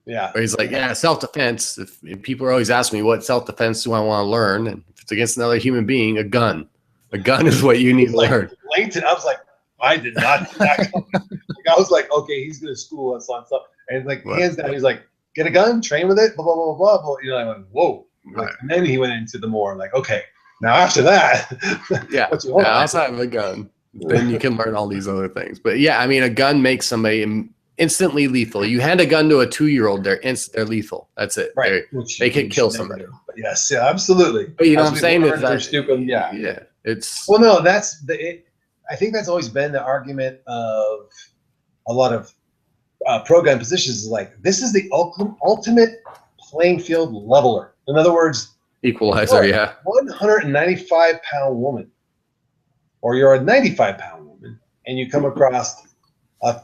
Yeah. Where he's like, yeah, self-defense. If people are always asking me what self-defense do I want to learn, and if it's against another human being, a gun. A gun is what you need to learn. LinkedIn, I was like, I did not see that coming. I was like, okay, he's going to school us on stuff. And like, hands down, he's like, get a gun, train with it, blah, blah, blah, blah, blah. You know, I went, whoa. Like, and then he went into the more like, okay, now after that. Outside of a gun, then you can learn all these other things. But yeah, I mean, a gun makes somebody instantly lethal. You hand a gun to a 2-year-old, they're lethal. That's it. Right. They can kill somebody. Yes, yeah, absolutely. But you know what I'm saying? They're stupid. Yeah. Yeah. It's well, no, I think that's always been the argument of a lot of pro-gun positions is like, this is the ultimate playing field leveler. In other words, equalizer, 195-pound woman, or you're a 95-pound woman, and you come across a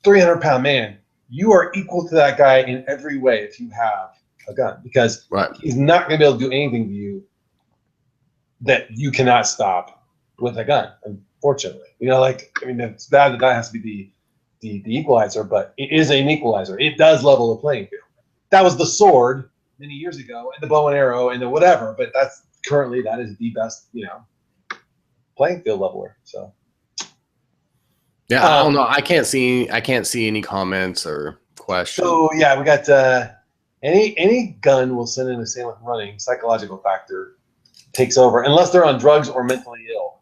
300-pound man, you are equal to that guy in every way if you have a gun, because he's not going to be able to do anything to you that you cannot stop with a gun. Unfortunately, you know, like, I mean, that has to be the equalizer, but it is an equalizer. It does level the playing field. That was the sword many years ago, and the bow and arrow, and the whatever. But that is the best, you know, playing field leveler. So. Yeah, I don't know. I can't see any comments or questions. So yeah, we got any gun will send an assailant running. Psychological factor takes over unless they're on drugs or mentally ill.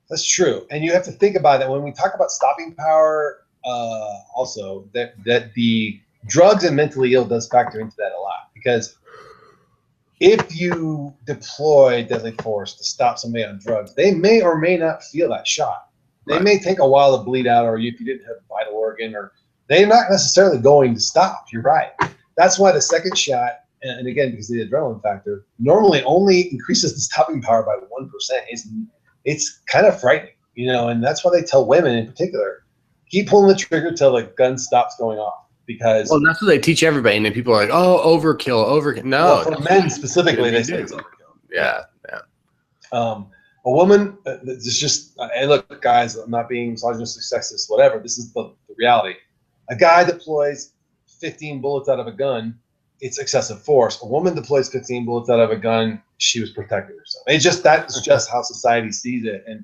That's true, and you have to think about that when we talk about stopping power. Also, that the drugs and mentally ill does factor into that a lot, because if you deploy deadly force to stop somebody on drugs, they may or may not feel that shot. They may take a while to bleed out, or if you didn't have a vital organ, or they're not necessarily going to stop. You're right. That's why the second shot, and again, because of the adrenaline factor, normally only increases the stopping power by 1%. It's kind of frightening, you know, and that's why they tell women in particular, keep pulling the trigger till the gun stops going off. Because that's what they teach everybody, and then people are like, "Oh, overkill." No, well, for men specifically, they say it's overkill. Yeah. A woman, it's just, and look, guys, I'm not being misogynistic, sexist, whatever. This is the reality. A guy deploys 15 bullets out of a gun, it's excessive force. A woman deploys 15 bullets out of a gun, she was protecting herself. That's just how society sees it. And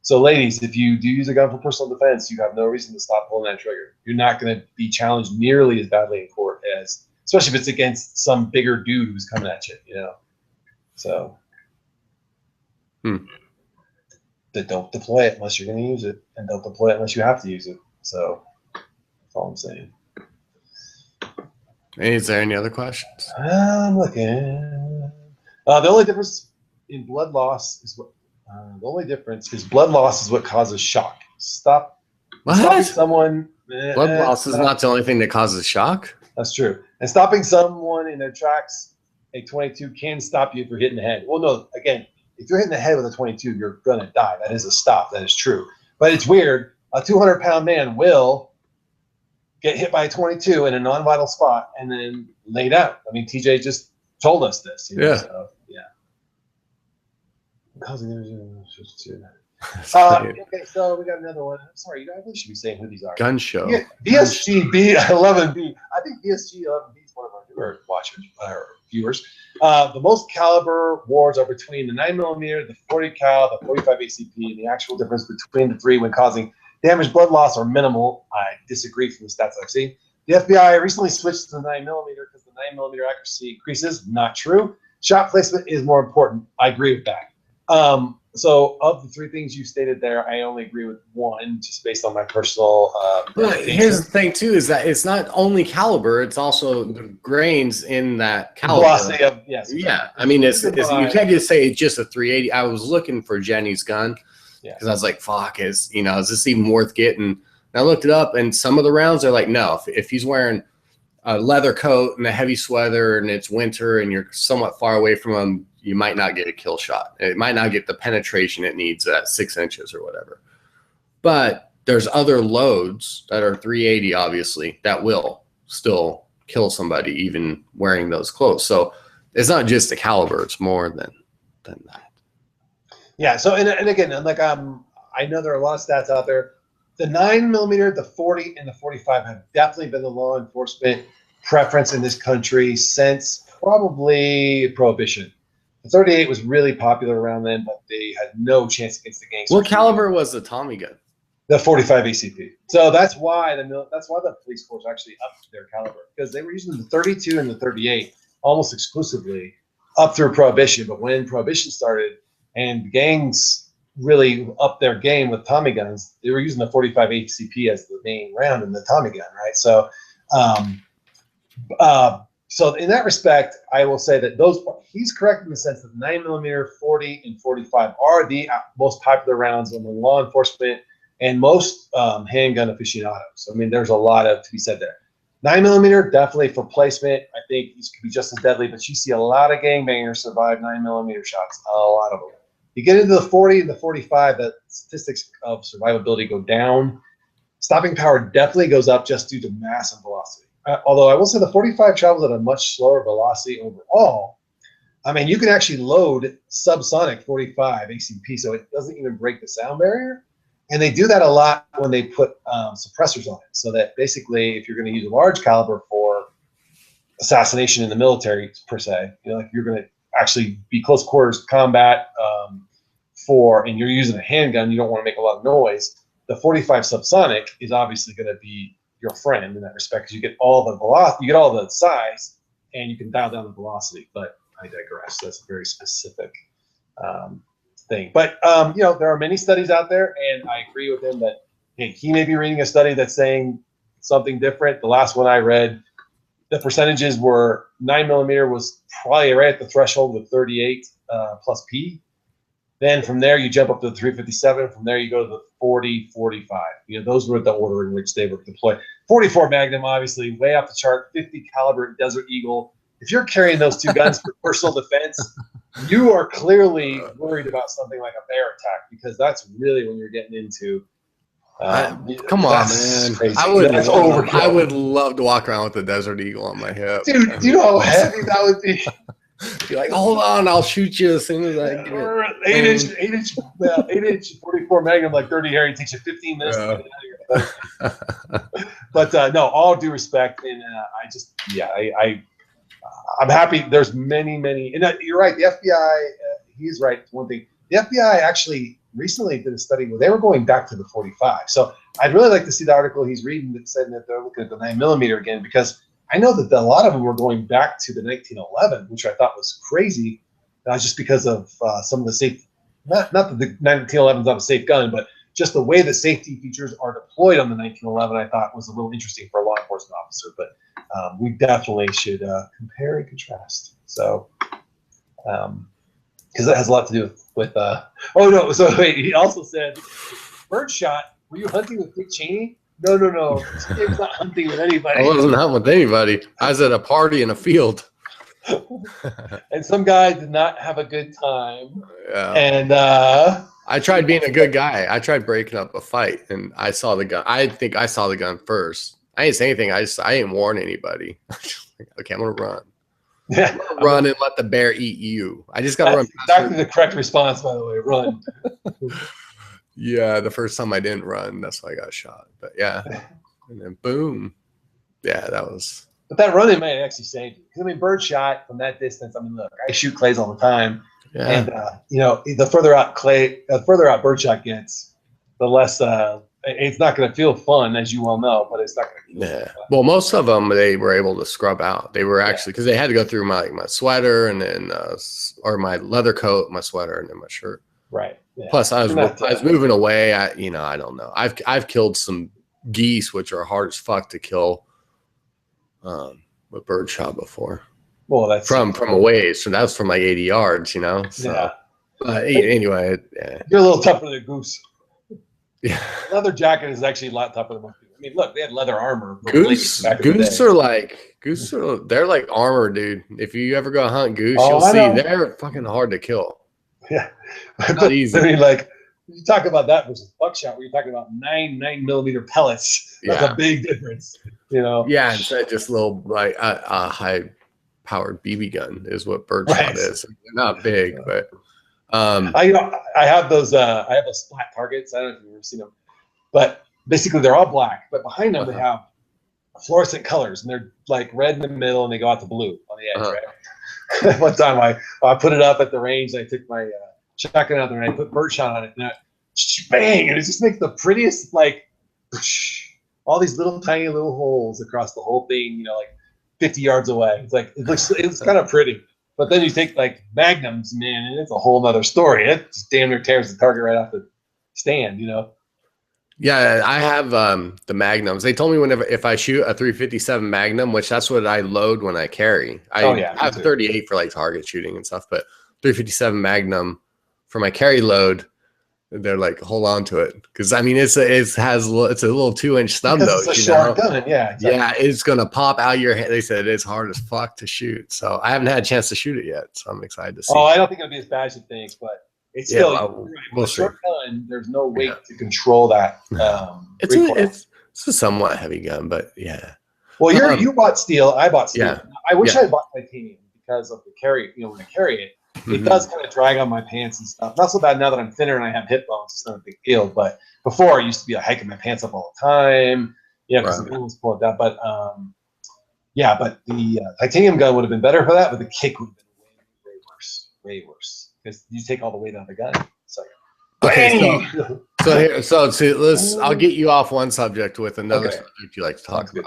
so, ladies, if you do use a gun for personal defense, you have no reason to stop pulling that trigger. You're not going to be challenged nearly as badly in court as, especially if it's against some bigger dude who's coming at you, you know. So, don't deploy it unless you're going to use it, and don't deploy it unless you have to use it. So, that's all I'm saying. Is there any other questions? I'm looking. The only difference in blood loss is what. The only difference is blood loss is what causes shock. Stopping someone. Blood loss is not the only thing that causes shock. That's true. And stopping someone in their tracks, a 22 can stop you if you're hitting the head. Well, no, again, if you're hitting the head with a 22, you're going to die. That is a stop. That is true. But it's weird. A 200-pound man will get hit by a 22 in a non-vital spot, and then laid out. I mean, TJ just told us this. You know, Yeah. So, yeah. Okay, so we got another one. I'm sorry, you guys should be saying who these are. Gun show. Yeah, BSG11B. I think BSG11B is one of our newer watchers or viewers. The most caliber wars are between the 9mm, the 40 cal, the 45 ACP, and the actual difference between the three when causing damage, blood loss, or minimal. I disagree from the stats I've seen. The FBI recently switched to the 9mm because the 9mm accuracy increases. Not true. Shot placement is more important. I agree with that. So of the three things you stated there, I only agree with one, just based on my personal. But here's the thing too: is that it's not only caliber; it's also the grains in that caliber. Velocity of, yes. Yeah, I mean, it's you can't just say it's just a 380. I was looking for Jenny's gun because I was like, "Fuck, is this even worth getting?" And I looked it up, and some of the rounds are like, "No, if he's wearing a leather coat and a heavy sweater, and it's winter, and you're somewhat far away from him, you might not get a kill shot. It might not get the penetration it needs at 6 inches or whatever." But there's other loads that are 380, obviously, that will still kill somebody even wearing those clothes. So it's not just the caliber; it's more than that. Yeah. So and again, like I know there are a lot of stats out there. The 9mm, the 40, and the 45 have definitely been the law enforcement preference in this country since probably Prohibition. The 38 was really popular around then, but they had no chance against the gangsters. What caliber was the Tommy gun? The 45 ACP. So that's why the police force actually upped their caliber, because they were using the 32 and the 38 almost exclusively up through Prohibition. But when Prohibition started and the gangs really upped their game with Tommy guns, they were using the 45 ACP as the main round in the Tommy gun, right? So, so in that respect, I will say that he's correct in the sense that 9mm, 40, and 45 are the most popular rounds in the law enforcement and most handgun aficionados. I mean, there's a lot to be said there. 9mm, definitely for placement. I think these could be just as deadly, but you see a lot of gangbangers survive 9mm shots, a lot of them. You get into the 40 and the 45, the statistics of survivability go down. Stopping power definitely goes up just due to mass and velocity. Although I will say the 45 travels at a much slower velocity overall. I mean, you can actually load subsonic 45 ACP, so it doesn't even break the sound barrier. And they do that a lot when they put suppressors on it, so that basically if you're going to use a large caliber for assassination in the military, per se, like you're going to actually be close quarters combat and you're using a handgun, you don't want to make a lot of noise. The 45 subsonic is obviously going to be your friend in that respect, because you get all the velocity, you get all the size, and you can dial down the velocity. But I digress. That's a very specific thing. But there are many studies out there, and I agree with him that he may be reading a study that's saying something different. The last one I read, the percentages were 9mm was probably right at the threshold with 38 plus P. Then from there, you jump up to the 357. From there, you go to the 40, 45. Those were the order in which they were deployed. 44 Magnum, obviously, way off the chart. 50 caliber Desert Eagle. If you're carrying those two guns for personal defense, you are clearly worried about something like a bear attack, because that's really when you're getting into. Come on, man! Crazy. I would love to walk around with the Desert Eagle on my hip, dude. Do you know how heavy that would be? You're like, hold on, I'll shoot you as soon as I get. Or 8-inch 44 Magnum, like 30 Harry, takes you 15 minutes to get out of here. But no, all due respect, and I'm happy. There's many, and you're right. The FBI, he's right. One thing, the FBI actually recently did a study where they were going back to the 45. So I'd really like to see the article he's reading that said that they're looking at the 9mm again, because I know that a lot of them were going back to the 1911, which I thought was crazy, just because of some of the safety. Not that the 1911 is not a safe gun, but just the way the safety features are deployed on the 1911, I thought was a little interesting for a law enforcement officer. But we definitely should compare and contrast. So, because that has a lot to do with. Oh no! So wait, he also said, "Birdshot, were you hunting with Dick Cheney?" No. He was not hunting with anybody. I wasn't hunting with anybody. I was at a party in a field. And some guy did not have a good time. Yeah. And I tried being a good guy. I tried breaking up a fight, and I saw the gun. I think I saw the gun first. I didn't say anything. I didn't warn anybody. Okay, I'm gonna run. Yeah, I'm gonna run and let the bear eat you. I just gotta run. Exactly the correct response, by the way. Run. Yeah, the first time I didn't run, that's why I got shot. But yeah, and then boom. Yeah, that was. But that running might actually save you. Because, I mean, bird shot from that distance. I mean, look, I shoot clays all the time. Yeah. And, you know, the further out bird shot gets, the less it's not going to feel fun, as you well know, but it's not going to feel fun. Well, most of them, they were able to scrub out. They were actually, because they had to go through my sweater and then, or my leather coat, my sweater, and then my shirt. Right. Yeah. Plus, I was moving away. I don't know. I've killed some geese, which are hard as fuck to kill with bird shot before. Well, that's from a ways. So that was from like 80 yards, you know. So, yeah. Anyway, yeah. You're a little tougher than a goose. Yeah. Leather jacket is actually a lot tougher than most people. I mean, look, they had leather armor. Goose are they're like armor, dude. If you ever go hunt goose, you'll see they're fucking hard to kill. Yeah, not easy. I mean, like, you talk about that versus buckshot, where you're talking about 9mm pellets. That's a big difference, you know. Yeah, instead of just little like a high-powered BB gun is what birdshot is. They're not big, but I have those. I have those flat targets. I don't know if you've ever seen them, but basically they're all black. But behind them they have fluorescent colors, and they're like red in the middle, and they go out to blue on the edge. Right. One time I put it up at the range. And I took my shotgun out there and I put birdshot on it, and bang! And it just makes the prettiest, like, all these little tiny little holes across the whole thing. You know, like 50 yards away. It's like it's kind of pretty. But then you take like magnums, man, and it's a whole nother story. It just damn near tears the target right off the stand, you know. Yeah, I have the magnums. They told me if I shoot a 357 Magnum, which that's what I load when I carry. I have 38 for like target shooting and stuff, but 357 Magnum for my carry load, they're like, hold on to it, because I mean it's a little 2-inch thumb though. It's a short gun, yeah. Exactly. Yeah, it's gonna pop out your head. They said it's hard as fuck to shoot, so I haven't had a chance to shoot it yet. So I'm excited to see. Oh, I don't think it'll be as bad as you think, but it's still with a short gun. There's no weight to control that. It's a somewhat heavy gun, but yeah. Well, you bought steel. I bought steel. Yeah. I wish I had bought titanium because of the carry. You know, when I carry it. It does kind of drag on my pants and stuff. Not so bad now that I'm thinner and I have hip bones. It's not a big deal. But before, I used to be hiking my pants up all the time. Yeah, because the was pulled down. But but the titanium gun would have been better for that. But the kick would have been way worse. Because you take all the weight out of the gun. It's like, so I'll get you off one subject with another subject you like to talk about.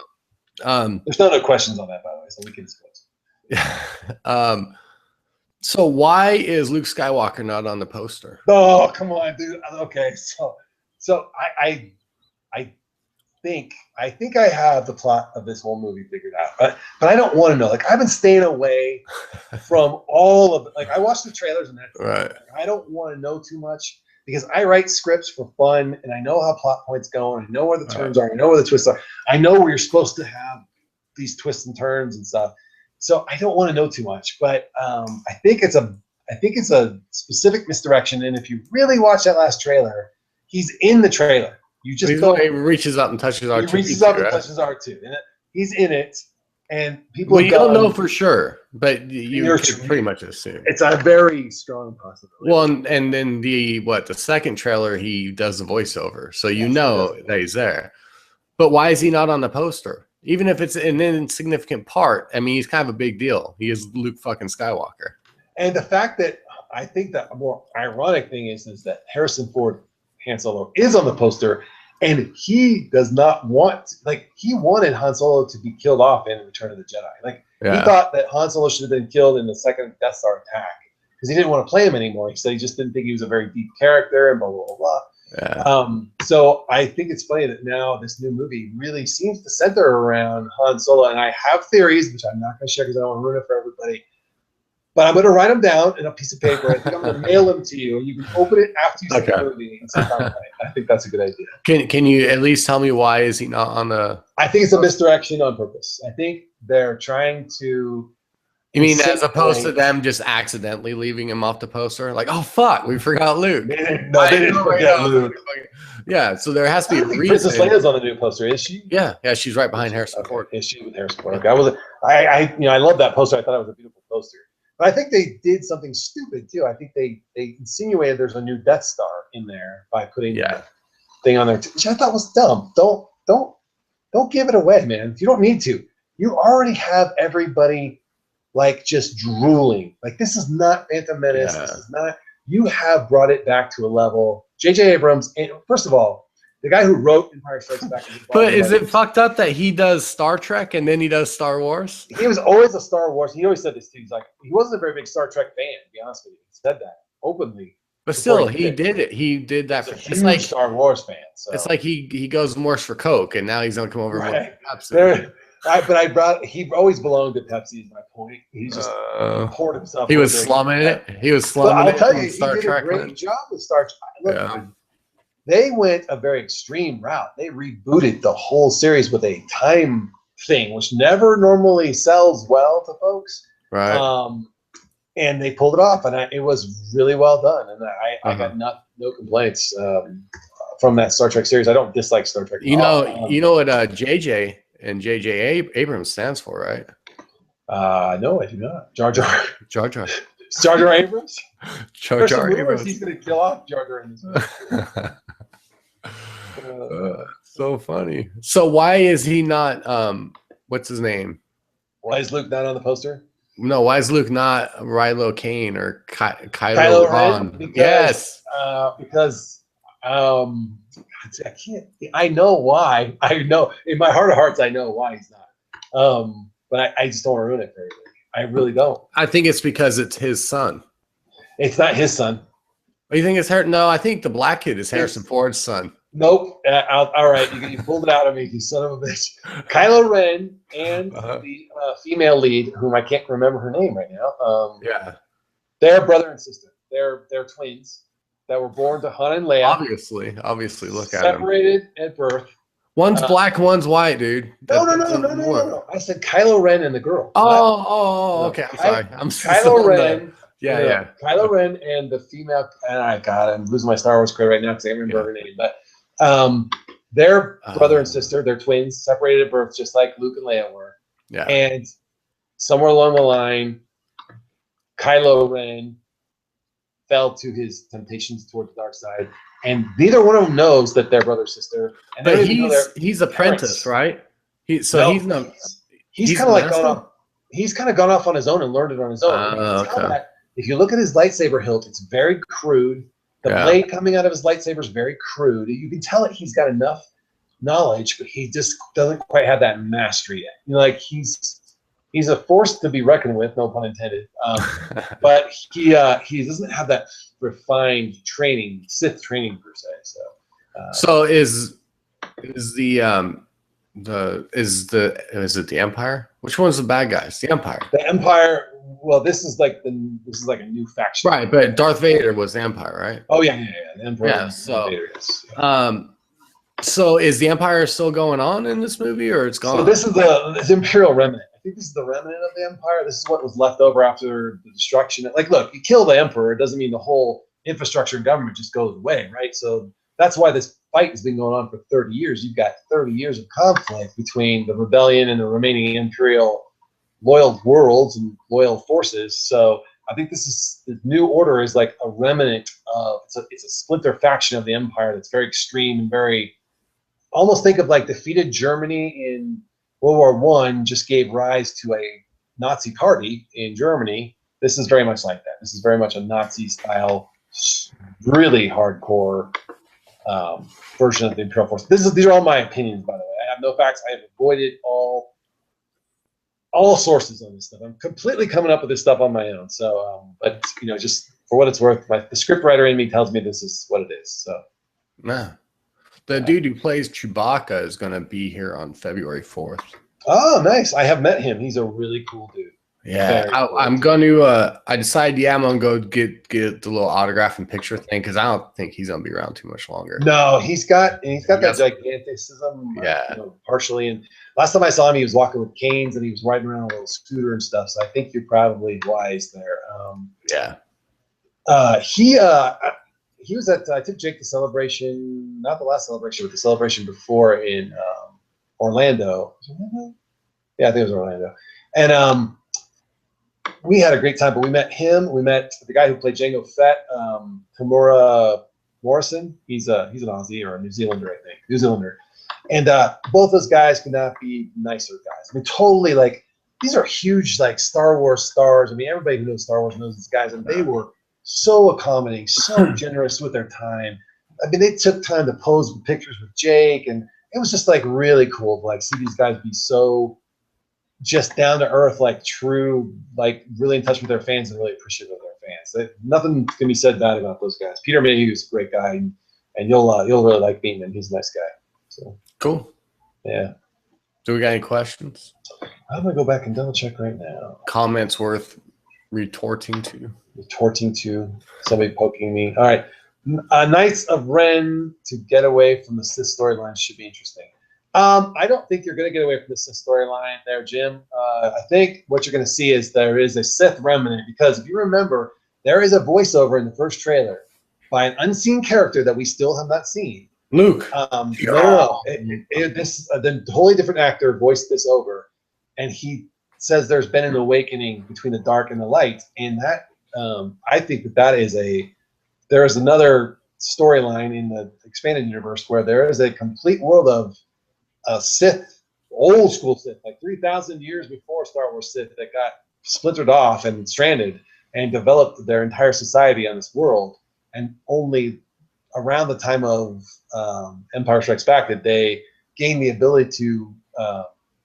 There's no questions on that, by the way, so we can discuss. Yeah. So why is Luke Skywalker not on the poster? Oh, come on, dude. Okay, so I think I have the plot of this whole movie figured out, but I don't want to know. Like, I've been staying away from all of it. Like, I watched the trailers and that's right. I don't want to know too much because I write scripts for fun and I know how plot points go and I know where the turns are. I know where the twists are. I know where you're supposed to have these twists and turns and stuff. So I don't want to know too much, but I think it's a specific misdirection. And if you really watch that last trailer, he's in the trailer. You just he reaches up and touches R2. He reaches up and touches R2, and he's in it. And people. Well, you don't know for sure, but you can pretty much assume it's a very strong possibility. Well, and then the second trailer, he does the voiceover, so you know that he's there. But why is he not on the poster? Even if it's an insignificant part, I mean, he's kind of a big deal. He is Luke fucking Skywalker. And the fact that I think that a more ironic thing is that Harrison Ford, Han Solo, is on the poster, and he does not want, like, he wanted Han Solo to be killed off in Return of the Jedi. Like, he thought that Han Solo should have been killed in the second Death Star attack because he didn't want to play him anymore. He said he just didn't think he was a very deep character and blah, blah, blah, blah. Yeah. So I think it's funny that now this new movie really seems to center around Han Solo, and I have theories, which I'm not going to share because I don't want to ruin it for everybody. But I'm going to write them down in a piece of paper. I think I'm going to mail them to you, and you can open it after you see the movie and see how right. I think that's a good idea. Can you at least tell me why is he not on the? I think it's a misdirection on purpose. I think they're trying to You mean as opposed to them just accidentally leaving him off the poster? Like, oh fuck, we forgot Luke. They didn't forget Luke. Yeah, so there has to be a reason. Princess Leia's on the new poster, is she? Yeah, she's right behind Harrison Ford. Is she with Harrison Ford? Okay. I love that poster. I thought it was a beautiful poster. But I think they did something stupid too. I think they insinuated there's a new Death Star in there by putting that thing on there, which I thought was dumb. Don't give it away, man. You don't need to. You already have everybody like just drooling. Like, this is not Phantom Menace. This is not. You have brought it back to a level. J.J. Abrams, and first of all, the guy who wrote Empire Strikes Back. But is it fucked up that he does Star Trek and then he does Star Wars? He was always a Star Wars. He always said this too. He's like, he wasn't a very big Star Trek fan, to be honest with you. He said that openly. But still, he did it. He did that. It's like Star Wars fan. So. It's like he goes worse for Coke, and now he's gonna come over right. Pepsi. He always belonged to Pepsi. Is my point. He just poured himself. He was slumming it. He was slumming it. I'll tell you, he did a great job with Star Trek. They went a very extreme route. They rebooted the whole series with a time thing, which never normally sells well to folks. Right. And they pulled it off, and it was really well done. And I got no complaints from that Star Trek series. I don't dislike Star Trek. You know what JJ and J.J. Abrams stands for, right? No, I do not. Jar Jar. Jar Jar. Jar Jar Abrams. Jar Jar Abrams. He's gonna kill off Jar Jar in this movie. So funny. So why is he not? What's his name? Why is Luke not on the poster? No, why is Luke not Rilo Kane or Kylo Ren? Yes, because I can't. I know why. I know in my heart of hearts, I know why he's not. But I just don't want to ruin it for everybody. I really don't. I think it's because it's his son. It's not his son. Oh, you think it's Harrison? No, I think the black kid is Harrison Ford's son. Nope. All right, you pulled it out of me, you son of a bitch. Kylo Ren and the female lead, whom I can't remember her name right now. They're brother and sister. They're twins that were born to Han and Leia. Obviously, look at them. Separated at birth. One's black, one's white, dude. No. I said Kylo Ren and the girl. Okay. I'm sorry. Kylo Ren. Yeah. Kylo Ren and the female. And I'm losing my Star Wars credit right now because I can't remember her name. But they're brother and sister. They're twins, separated at birth, just like Luke and Leia were. Yeah. And somewhere along the line, Kylo Ren fell to his temptations toward the dark side, and neither one of them knows that they're brother sister. And but he's apprentice, right? He's kind of like gone off. He's kind of gone off on his own and learned it on his own. If you look at his lightsaber hilt, it's very crude. The blade coming out of his lightsaber is very crude. You can tell that he's got enough knowledge, but he just doesn't quite have that mastery yet. You know, like he's a force to be reckoned with, no pun intended. But he doesn't have that refined training, Sith training per se. So is it the Empire? Which one's the bad guys? The Empire. The Empire. Well, this is like a new faction, right? But Darth Vader was the Empire, right? Oh yeah. The Emperor. Yeah. So is the Empire still going on in this movie, or it's gone? So this is the Imperial remnant. I think this is the remnant of the Empire. This is what was left over after the destruction. Like, look, you kill the Emperor, it doesn't mean the whole infrastructure and government just goes away, right? So that's why this fight has been going on for 30 years. You've got 30 years of conflict between the rebellion and the remaining Imperial loyal worlds and loyal forces. So I think the new order is like a remnant of it's a splinter faction of the Empire that's very extreme and very almost think of like defeated Germany in World War I just gave rise to a Nazi party in Germany. This is very much like that. This is very much a Nazi style, really hardcore version of the Imperial Force. These are all my opinions, by the way. I have no facts. I have avoided all sources on this stuff. I'm completely coming up with this stuff on my own. So, but just for what it's worth, the script writer in me tells me this is what it is. So, yeah. The dude who plays Chewbacca is going to be here on February 4th. Oh, nice. I have met him. He's a really cool dude. Yeah, Very cool. I'm going to. I decided, I'm gonna go get the little autograph and picture thing because I don't think he's gonna be around too much longer. No, he's got that Yes. giganticism, Yeah. partially. And last time I saw him, he was walking with canes and he was riding around on a little scooter and stuff. So I think you're probably wise there. Yeah. He was at. I took Jake to celebration, not the last celebration, but the celebration before in Orlando. Was it Orlando? Yeah, I think it was Orlando. And we had a great time. But we met him. We met the guy who played Jango Fett, Tamura Morrison. He's an Aussie or a New Zealander, I think. New Zealander. And both those guys could not be nicer guys. I mean, totally like these are huge like Star Wars stars. I mean, everybody who knows Star Wars knows these guys, and they were so accommodating, so generous with their time. I mean, they took time to pose with pictures with Jake, and it was just like really cool to like see these guys be so just down to earth, like true, like really in touch with their fans and really appreciative of their fans. Nothing can be said bad about those guys. Peter Mayhew's a great guy, and you'll really like meeting him. He's a nice guy. So Cool. yeah. Do we got any questions? I'm gonna go back and double check right now. Comments worth retorting to? Retorting to somebody poking me. All right. Knights of Ren to get away from the Sith storyline should be interesting. I don't think you're going to get away from the Sith storyline there, Jim. I think what you're going to see is there is a Sith remnant because if you remember, there is a voiceover in the first trailer by an unseen character that we still have not seen. Luke. No. The totally different actor voiced this over, and he says there's been an awakening between the dark and the light, and that I think that there is another storyline in the expanded universe where there is a complete world of Sith, old school Sith, like 3,000 years before Star Wars Sith, that got splintered off and stranded and developed their entire society on this world. And only around the time of Empire Strikes Back did they gain the ability to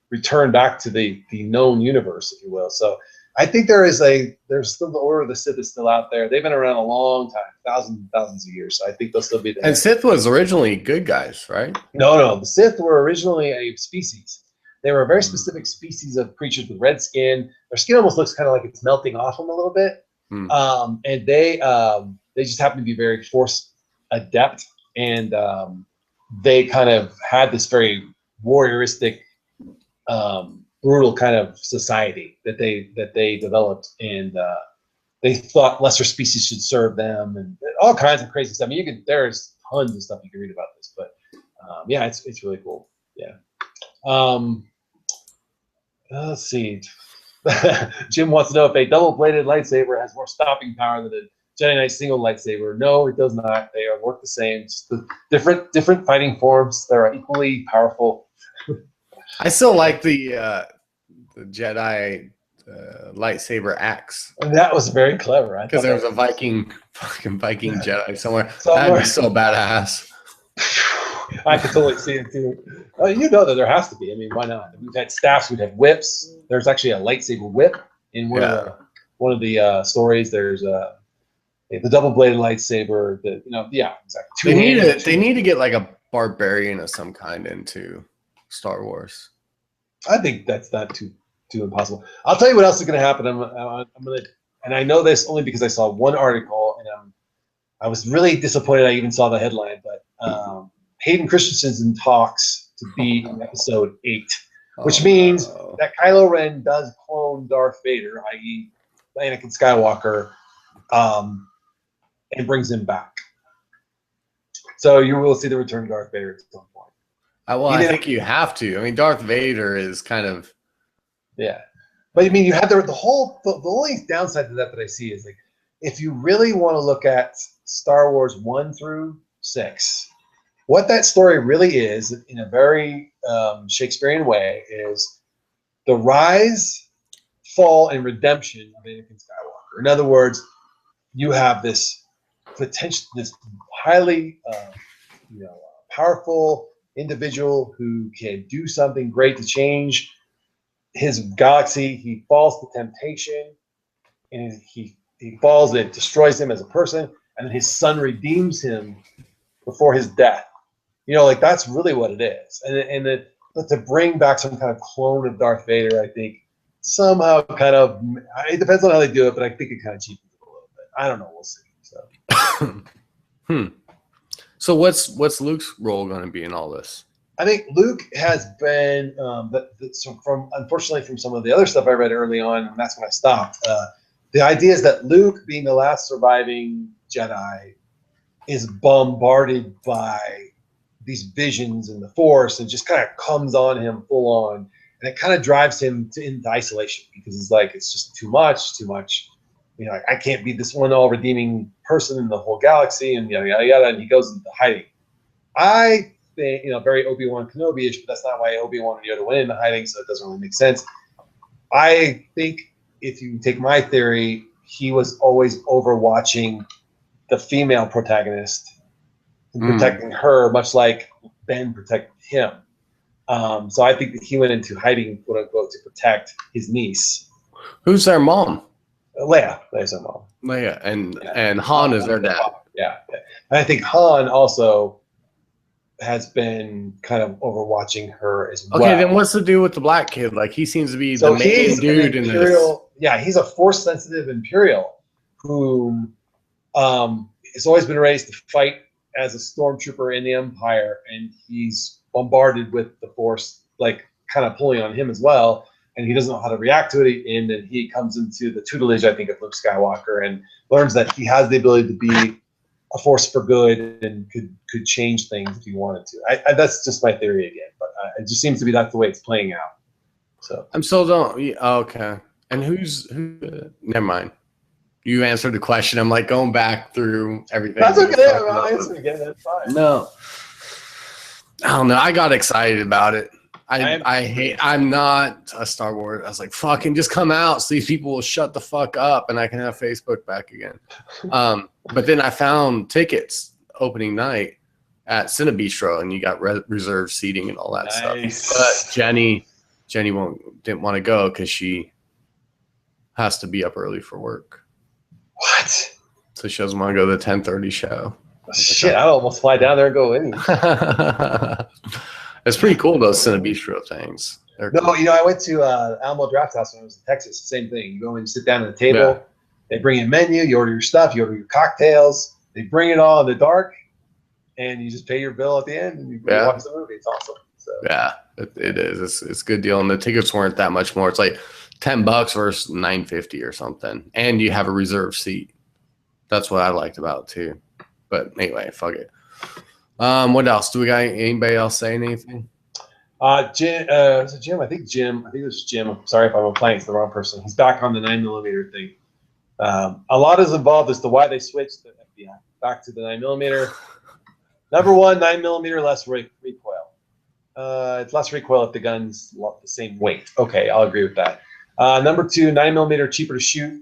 return back to the known universe, if you will. So I think there's still the Order of the Sith is still out there. They've been around a long time, thousands of years. So I think they'll still be there. And Sith was originally good guys, right? No. The Sith were originally a species. They were a very specific species of creatures with red skin. Their skin almost looks kind of like it's melting off them a little bit. And they just happen to be very Force adept, and they kind of had this very warrioristic, brutal kind of society that they developed, and they thought lesser species should serve them, and all kinds of crazy stuff. I mean, there's tons of stuff you can read about this, but yeah, it's really cool. Yeah. Let's see. Jim wants to know if a double-bladed lightsaber has more stopping power than a Jedi Knight single lightsaber. No, it does not. They work the same. Just the different fighting forms. They're equally powerful. I still like the Jedi lightsaber axe. And that was very clever. Because there was a fucking Viking Jedi somewhere. That'd be so badass. I could totally see it too. You know that there has to be. I mean, why not? We've had staffs. We've had whips. There's actually a lightsaber whip in one of the stories. There's the double-bladed lightsaber. Yeah, exactly. They need to get like a barbarian of some kind into Star Wars. I think that's not too impossible. I'll tell you what else is going to happen. I'm gonna, and I know this only because I saw one article, and I was really disappointed I even saw the headline. But Hayden Christensen's in talks to be in Episode 8, which means that Kylo Ren does clone Darth Vader, i.e., Anakin Skywalker, and brings him back. So you will see the return of Darth Vader at some point. Well, I think you have to. I mean, Darth Vader is kind of... Yeah. But I mean, you have the only downside to that I see is like, if you really want to look at Star Wars 1 through 6, what that story really is, in a very Shakespearean way, is the rise, fall, and redemption of Anakin Skywalker. In other words, you have this potential, this highly powerful individual who can do something great to change his galaxy. He falls to temptation, and he falls, and it destroys him as a person, and then his son redeems him before his death. Like that's really what it is. But to bring back some kind of clone of Darth Vader, I think somehow kind of, it depends on how they do it, but I think it kind of cheapens it a little bit. I don't know. We'll see. So. So what's Luke's role going to be in all this? I think Luke has been, unfortunately from some of the other stuff I read early on, and that's when I stopped. The idea is that Luke, being the last surviving Jedi, is bombarded by these visions in the Force and just kind of comes on him full on. And it kind of drives him into isolation because he's like, it's just too much. You know, I can't be this one all redeeming person in the whole galaxy, and yada, yada, yada. And he goes into hiding. I think, very Obi-Wan Kenobi-ish, but that's not why Obi-Wan and Yoda went into hiding, so it doesn't really make sense. I think if you take my theory, he was always overwatching the female protagonist and protecting her, much like Ben protected him. So I think that he went into hiding, quote unquote, to protect his niece. Who's their mom? Leia's her mom. Leia, and Han is their dad. Yeah. And I think Han also has been kind of overwatching her as well. Okay, then what's the deal with the black kid? Like, he seems to be the main dude in this. Yeah, he's a Force-sensitive Imperial who has always been raised to fight as a stormtrooper in the Empire, and he's bombarded with the Force, like, kind of pulling on him as well, and he doesn't know how to react to it, and then he comes into the tutelage, I think, of Luke Skywalker and learns that he has the ability to be a force for good and could change things if he wanted to. That's just my theory again, but it just seems to be that's the way it's playing out. So I'm still don't. Okay, and who? Never mind. You answered the question. I'm like going back through everything. That's okay. I'll answer again. That's fine. No, I don't know. I got excited about it. I'm not a Star Wars. I was like, fucking just come out so these people will shut the fuck up and I can have Facebook back again. But then I found tickets opening night at Cinebistro, and you got reserved seating and all that stuff. But Jenny didn't want to go because she has to be up early for work. What? So she doesn't want to go to the 10:30 show. Shit, I'd almost fly down there and go in. It's pretty cool, those Cinebistro things. No, cool. I went to Alamo Draft House when I was in Texas. Same thing. You go and sit down at the table. Yeah. They bring you a menu. You order your stuff. You order your cocktails. They bring it all in the dark, and you just pay your bill at the end, and you watch the movie. It's awesome. So. Yeah, it is. It's a good deal, and the tickets weren't that much more. It's like $10 versus $9.50 or something, and you have a reserved seat. That's what I liked about it too. But anyway, fuck it. What else? Do we got anybody else saying anything? Jim, was it Jim? I think it was Jim. I'm sorry if I'm applying to the wrong person. He's back on the 9mm thing. A lot is involved as to why they switched the FBI back to the 9mm. Number one, 9mm less recoil. It's less recoil if the gun's the same weight. Okay, I'll agree with that. Number two, 9mm cheaper to shoot.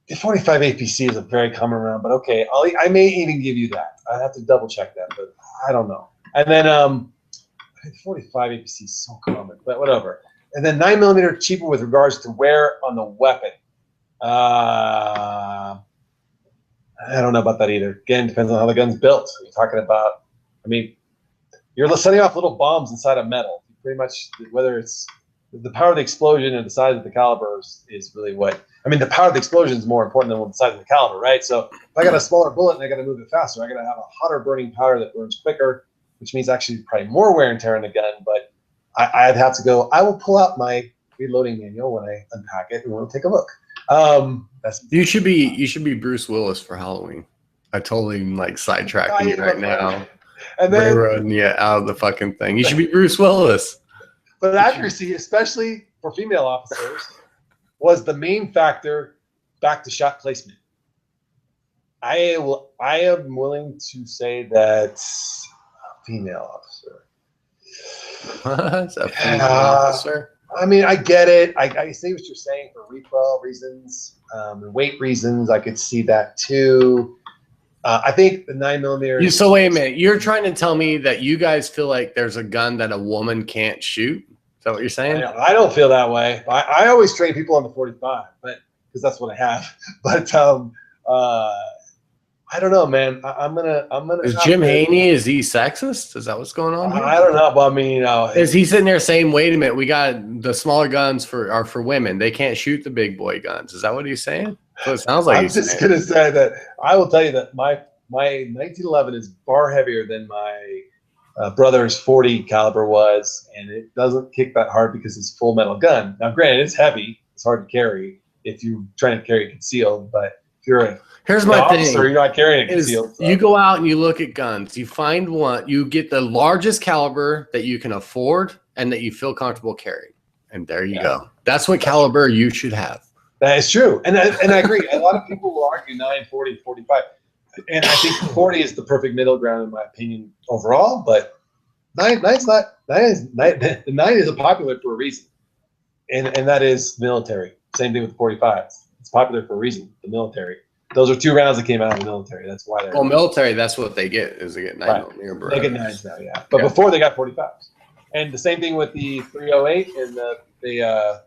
The 45 APC is a very common round, but okay, I may even give you that. I'd have to double check that, but I don't know. And then 45 APC is so common, but whatever. And then 9mm cheaper with regards to wear on the weapon. I don't know about that either. Again, depends on how the gun's built. You're talking about, you're setting off little bombs inside of metal. Pretty much, whether it's the power of the explosion or the size of the caliber is really what. The power of the explosion is more important than the size of the caliber, right? So if I got a smaller bullet and I got to move it faster, I got to have a hotter burning powder that burns quicker, which means actually probably more wear and tear on the gun. But I'd have to go. I will pull out my reloading manual when I unpack it, and we'll take a look. You should be Bruce Willis for Halloween. I totally sidetracking you right now. And then railroading you out of the fucking thing. You should be Bruce Willis. But accuracy, especially for female officers, was the main factor back to shot placement. I am willing to say that a female officer. What? A female officer? I get it. I see what you're saying for recoil reasons, and weight reasons. I could see that too. I think the 9mm. So wait a minute. You're trying to tell me that you guys feel like there's a gun that a woman can't shoot? Is that what you're saying? I don't feel that way. I always train people on the 45, but because that's what I have. But I don't know, man. I'm gonna. Is Jim Haney, is he sexist? Is that what's going on here? I don't know, but I mean, is he sitting there saying, "Wait a minute, we got the smaller guns are for women. They can't shoot the big boy guns." Is that what he's saying? So it sounds like I'm just gonna say that I will tell you that my 1911 is far heavier than my brother's 40 caliber was, and it doesn't kick that hard because it's full metal gun. Now, granted, it's heavy; it's hard to carry if you're trying to carry it concealed. But if you're a Here's my thing. You're not carrying it concealed. So. You go out and you look at guns. You find one. You get the largest caliber that you can afford and that you feel comfortable carrying. And there you go. That's what caliber you should have. That is true. And I agree. A lot of people will argue 9, 40, 45. And I think 40 is the perfect middle ground in my opinion overall. But 9's not. 9 is popular for a reason. And that is military. Same thing with 45s. It's popular for a reason, the military. Those are 2 rounds that came out of the military. That's why they're military. That's what they get is they get 9mm. They get 9s now, yeah. But before they got 45s, and the same thing with the 308 and the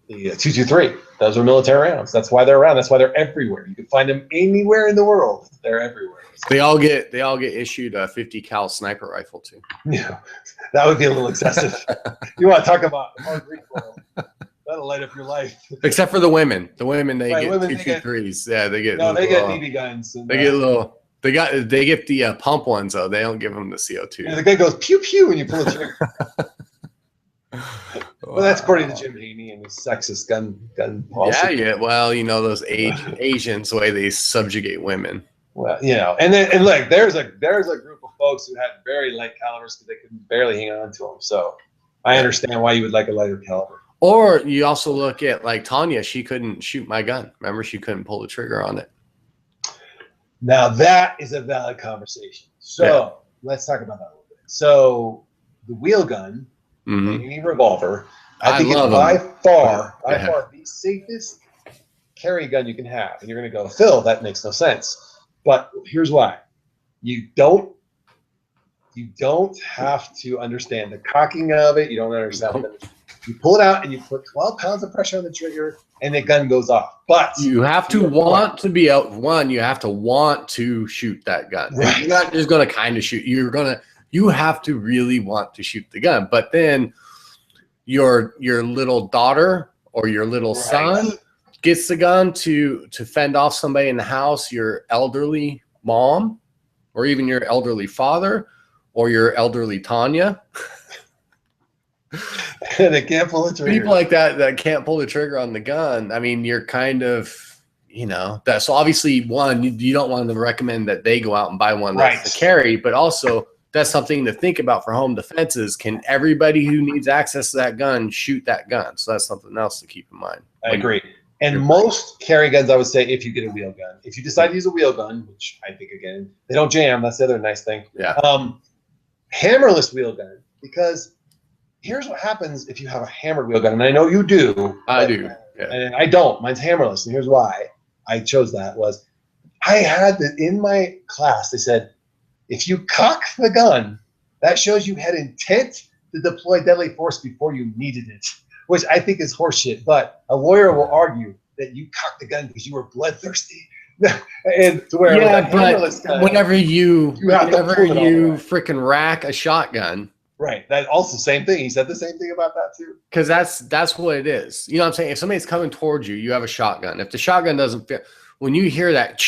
223. Those are military rounds. That's why they're around. That's why they're everywhere. You can find them anywhere in the world. They're everywhere. So. They all get issued a 50 cal sniper rifle too. Yeah, that would be a little excessive. You want to talk about hard recoil? That'll light up your life. Except for the women. The women, they get 223s. Yeah, they get. No, they get BB guns. They get little. They get the pump ones though. They don't give them the CO2. Yeah, the guy goes pew pew when you pull the trigger. Well, that's according to Jim Haney and his sexist gun policy. Yeah. Well, you know those Asians, the way they subjugate women. Well, you know, and look, there's a group of folks who had very light calibers because they couldn't barely hang on to them. So I understand why you would like a lighter caliber. Or you also look at like Tanya, she couldn't shoot my gun. Remember, she couldn't pull the trigger on it. Now that is a valid conversation. So let's talk about that a little bit. So the wheel gun, the revolver, I think is by far the safest carry gun you can have. And you're going to go, Phil, that makes no sense. But here's why. You don't have to understand the cocking of it. You don't understand it. You pull it out and you put 12 pounds of pressure on the trigger and the gun goes off. But you have to want to be out. One, you have to want to shoot that gun. Right. You're not just going to kind of shoot. You have to really want to shoot the gun. But then your little daughter or your little son gets the gun to fend off somebody in the house, your elderly mom, or even your elderly father, or your elderly Tanya. They can't pull the trigger. People like that can't pull the trigger on the gun. I mean, you're kind of, that. So obviously, one, you don't want to recommend that they go out and buy one that's to carry, but also that's something to think about for home defenses. Can everybody who needs access to that gun shoot that gun? So that's something else to keep in mind. I agree. And most carry guns, I would say, if you get a wheel gun, if you decide to use a wheel gun, which I think, again, they don't jam. That's the other nice thing. Yeah. Hammerless wheel gun, because here's what happens if you have a hammered wheel gun. And I know you do. I do. Yeah. And I don't. Mine's hammerless. And here's why I chose that was I had that in my class. They said, if you cock the gun, that shows you had intent to deploy deadly force before you needed it, which I think is horseshit. But a lawyer will argue that you cocked the gun because you were bloodthirsty. And to where but gun, whenever you freaking rack a shotgun. Right. That also same thing. He said the same thing about that too. Because that's what it is. You know what I'm saying? If somebody's coming towards you, you have a shotgun. If the shotgun doesn't fit, when you hear that,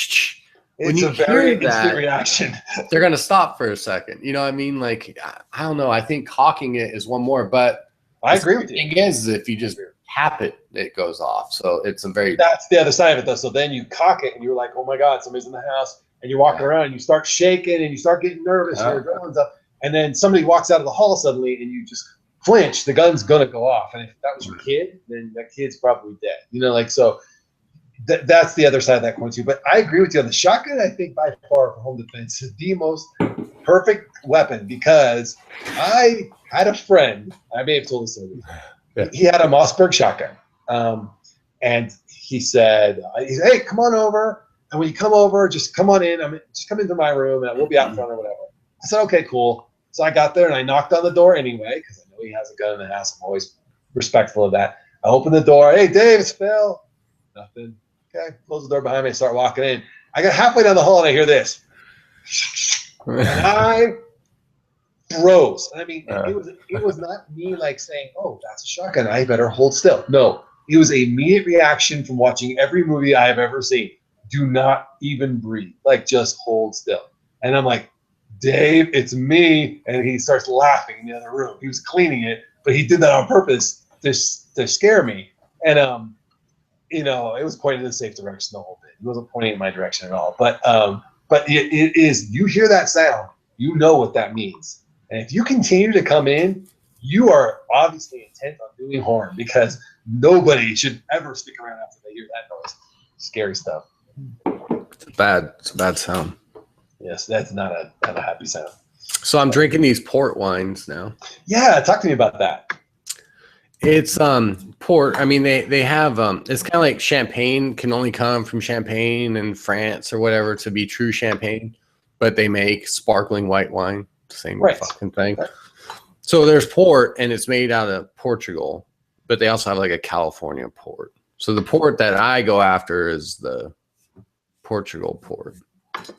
it's a very instant reaction. They're gonna stop for a second. You know what I mean? Like, I don't know. I think cocking it is one more, but I agree with you. The thing is, if you just tap it, it goes off. So it's a very that's the other side of it though. So then you cock it and you're like, oh my God, somebody's in the house, and you're walking around and you start shaking and you start getting nervous and your adrenaline's up. And then somebody walks out of the hall suddenly and you just flinch, the gun's going to go off. And if that was your kid, then that kid's probably dead. So that's the other side of that coin too. But I agree with you on the shotgun. I think by far for home defense is the most perfect weapon because I had a friend, I may have told this already. Yeah. He had a Mossberg shotgun. And he said, hey, come on over. And when you come over, just come on in. Just come into my room and we'll be out front or whatever. I said, okay, cool. So I got there and I knocked on the door anyway because I know he has a gun in the house. I'm always respectful of that. I opened the door. Hey, Dave, it's Phil. Nothing. Okay, close the door behind me and start walking in. I got halfway down the hall and I hear this. And I froze. I mean, it was not me like saying, "Oh, that's a shotgun. I better hold still." No, it was an immediate reaction from watching every movie I have ever seen. Do not even breathe. Like, just hold still. And I'm like, "Dave, it's me." And he starts laughing in the other room. He was cleaning it, but he did that on purpose to scare me. And you know, it was pointing in the safe direction the whole bit. He wasn't pointing in my direction at all. But it is. You hear that sound, you know what that means. And if you continue to come in, you are obviously intent on doing harm, because nobody should ever stick around after they hear that noise. Scary stuff. It's a bad sound. Yes, that's not a happy sound. So I'm drinking these port wines now. Yeah, talk to me about that. It's port. I mean, they have it's kind of like champagne can only come from Champagne in France or whatever to be true champagne, but they make sparkling white wine. Same fucking thing. Right. So there's port, and it's made out of Portugal, but they also have like a California port. So the port that I go after is the Portugal port.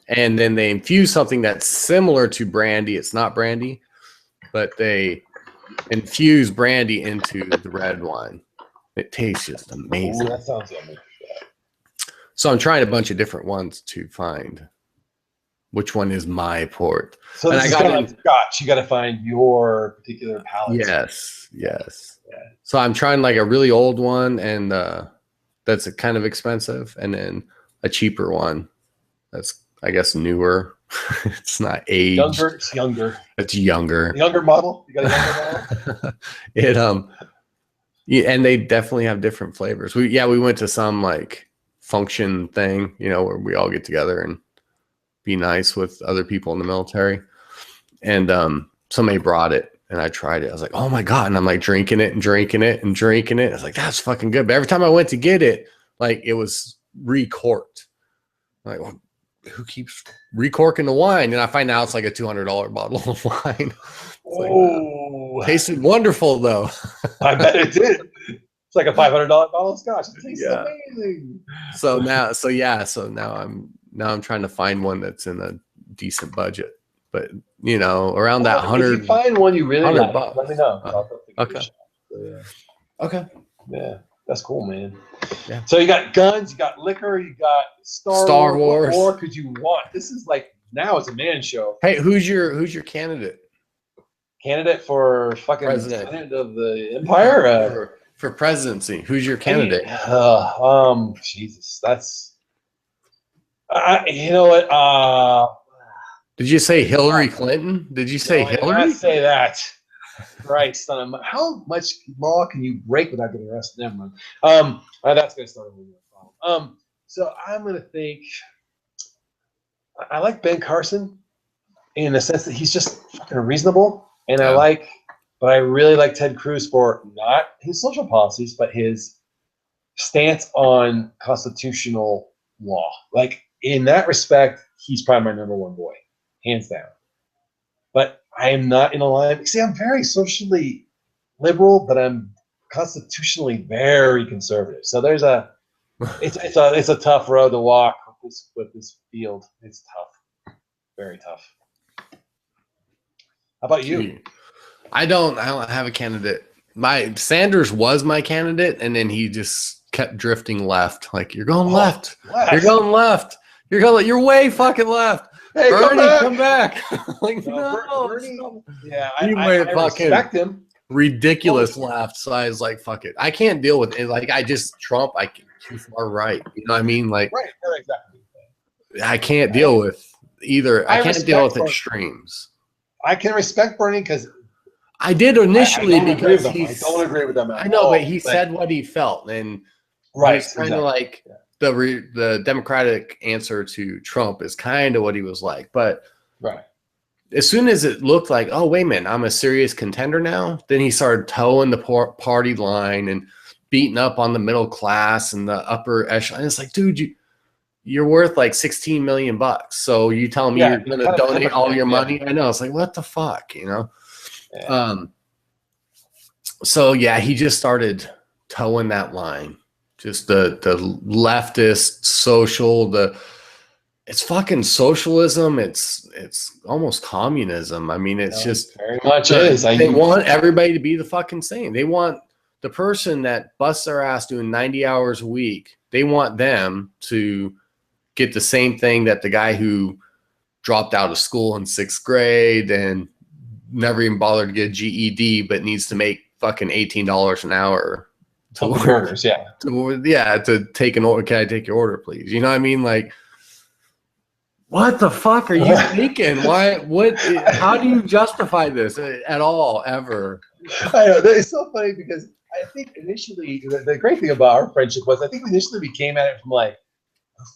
And then they infuse something that's similar to brandy. It's not brandy, but they infuse brandy into the red wine. It tastes just amazing. Ooh, that sounds yummy. So I'm trying a bunch of different ones to find which one is my port. So this is kind of like Scotch. You got to find your particular palate. Yes. Yeah. So I'm trying like a really old one, and that's kind of expensive, and then a cheaper one that's, I guess, newer. It's not aged. Younger. It's younger. It's younger. Younger model. You got a younger model. Yeah, and they definitely have different flavors. We went to some like function thing, you know, where we all get together and be nice with other people in the military. And somebody brought it, and I tried it. I was like, "Oh my God." And I'm like drinking it and drinking it and drinking it. I was like, "That's fucking good." But every time I went to get it, like, it was recorked. I'm like, well, who keeps recorking the wine? And I find out it's like a $200 bottle of wine. Like, tasted wonderful though. I bet it did. It's like a $500 bottle of Scotch. It tastes amazing. So now I'm trying to find one that's in a decent budget, but you know, around that 100. If you find one you really like, bucks. let me know. Okay. Okay. Yeah, that's cool, man. Yeah. So you got guns, you got liquor, you got Star Wars. What more could you want? This is like, now it's a man show. Hey, who's your candidate? Candidate for fucking president of the empire? For presidency, who's your candidate? Jesus, that's you know what? Did you say Hillary Clinton? Did you say Hillary? I did not say that. Christ, how much law can you break without getting arrested? Never mind. That's gonna start a little problem. So I'm gonna think. I like Ben Carson in the sense that he's just fucking reasonable, and but I really like Ted Cruz for not his social policies, but his stance on constitutional law. Like, in that respect, he's probably my number one boy, hands down. But I am not in alignment. See, I'm very socially liberal, but I'm constitutionally very conservative. So it's a tough road to walk with this field. It's tough, very tough. How about you? I don't have a candidate. Sanders was my candidate, and then he just kept drifting left. Like, you're going left. You're going left. You're way fucking left. Hey, Bernie, come back. Like, no. Bernie, yeah, I respect him. Ridiculous left. So I was like, fuck it. I can't deal with it. Like, Trump, I get too far right. You know what I mean? Like, right, exactly. I can't deal with either. I can't deal with extremes. I can respect Bernie because I did initially because I don't agree with them. I know, but he said what he felt, and it's kind of like the Democratic answer to Trump is kind of what he was like. But as soon as it looked like, oh wait a minute, I'm a serious contender now, then he started towing the party line and beating up on the middle class and the upper echelon. And it's like, dude, you're worth like $16 million. So you tell me you're going to donate all your money? I know. It's like, what the fuck, you know? Yeah. So yeah, he just started towing that line. Just the leftist social, it's fucking socialism. It's almost communism. I mean, it's just very much is. They want everybody to be the fucking same. They want the person that busts their ass doing 90 hours a week. They want them to get the same thing that the guy who dropped out of school in 6th grade and never even bothered to get a GED, but needs to make fucking $18 an hour to work. Burgers, to take an order. Can I take your order, please? You know what I mean? Like, what the fuck are you thinking? Why? What? How do you justify this at all, ever? I know. It's so funny because I think initially the great thing about our friendship was I think initially we came at it from like,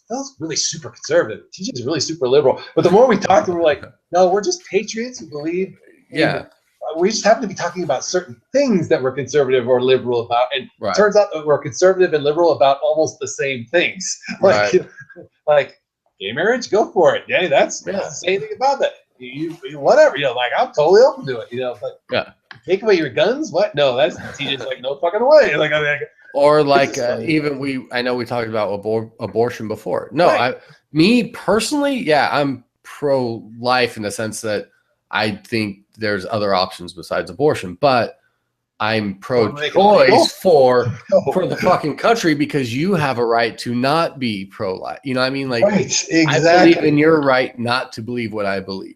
Phil's really super conservative. TJ's really super liberal. But the more we talked, we were like, no, we're just patriots who believe. We just happen to be talking about certain things that we're conservative or liberal about. And it turns out that we're conservative and liberal about almost the same things. Like gay marriage, go for it. Yeah, that's say anything about that. You whatever, like I'm totally open to it, but take away your guns? What? No, that's TJ's like, no fucking way. Or I know we talked about abortion before. No, me personally, I'm pro-life in the sense that I think there's other options besides abortion, but I'm pro-choice for the fucking country because you have a right to not be pro-life. You know what I mean? Like, exactly. I believe in your right not to believe what I believe.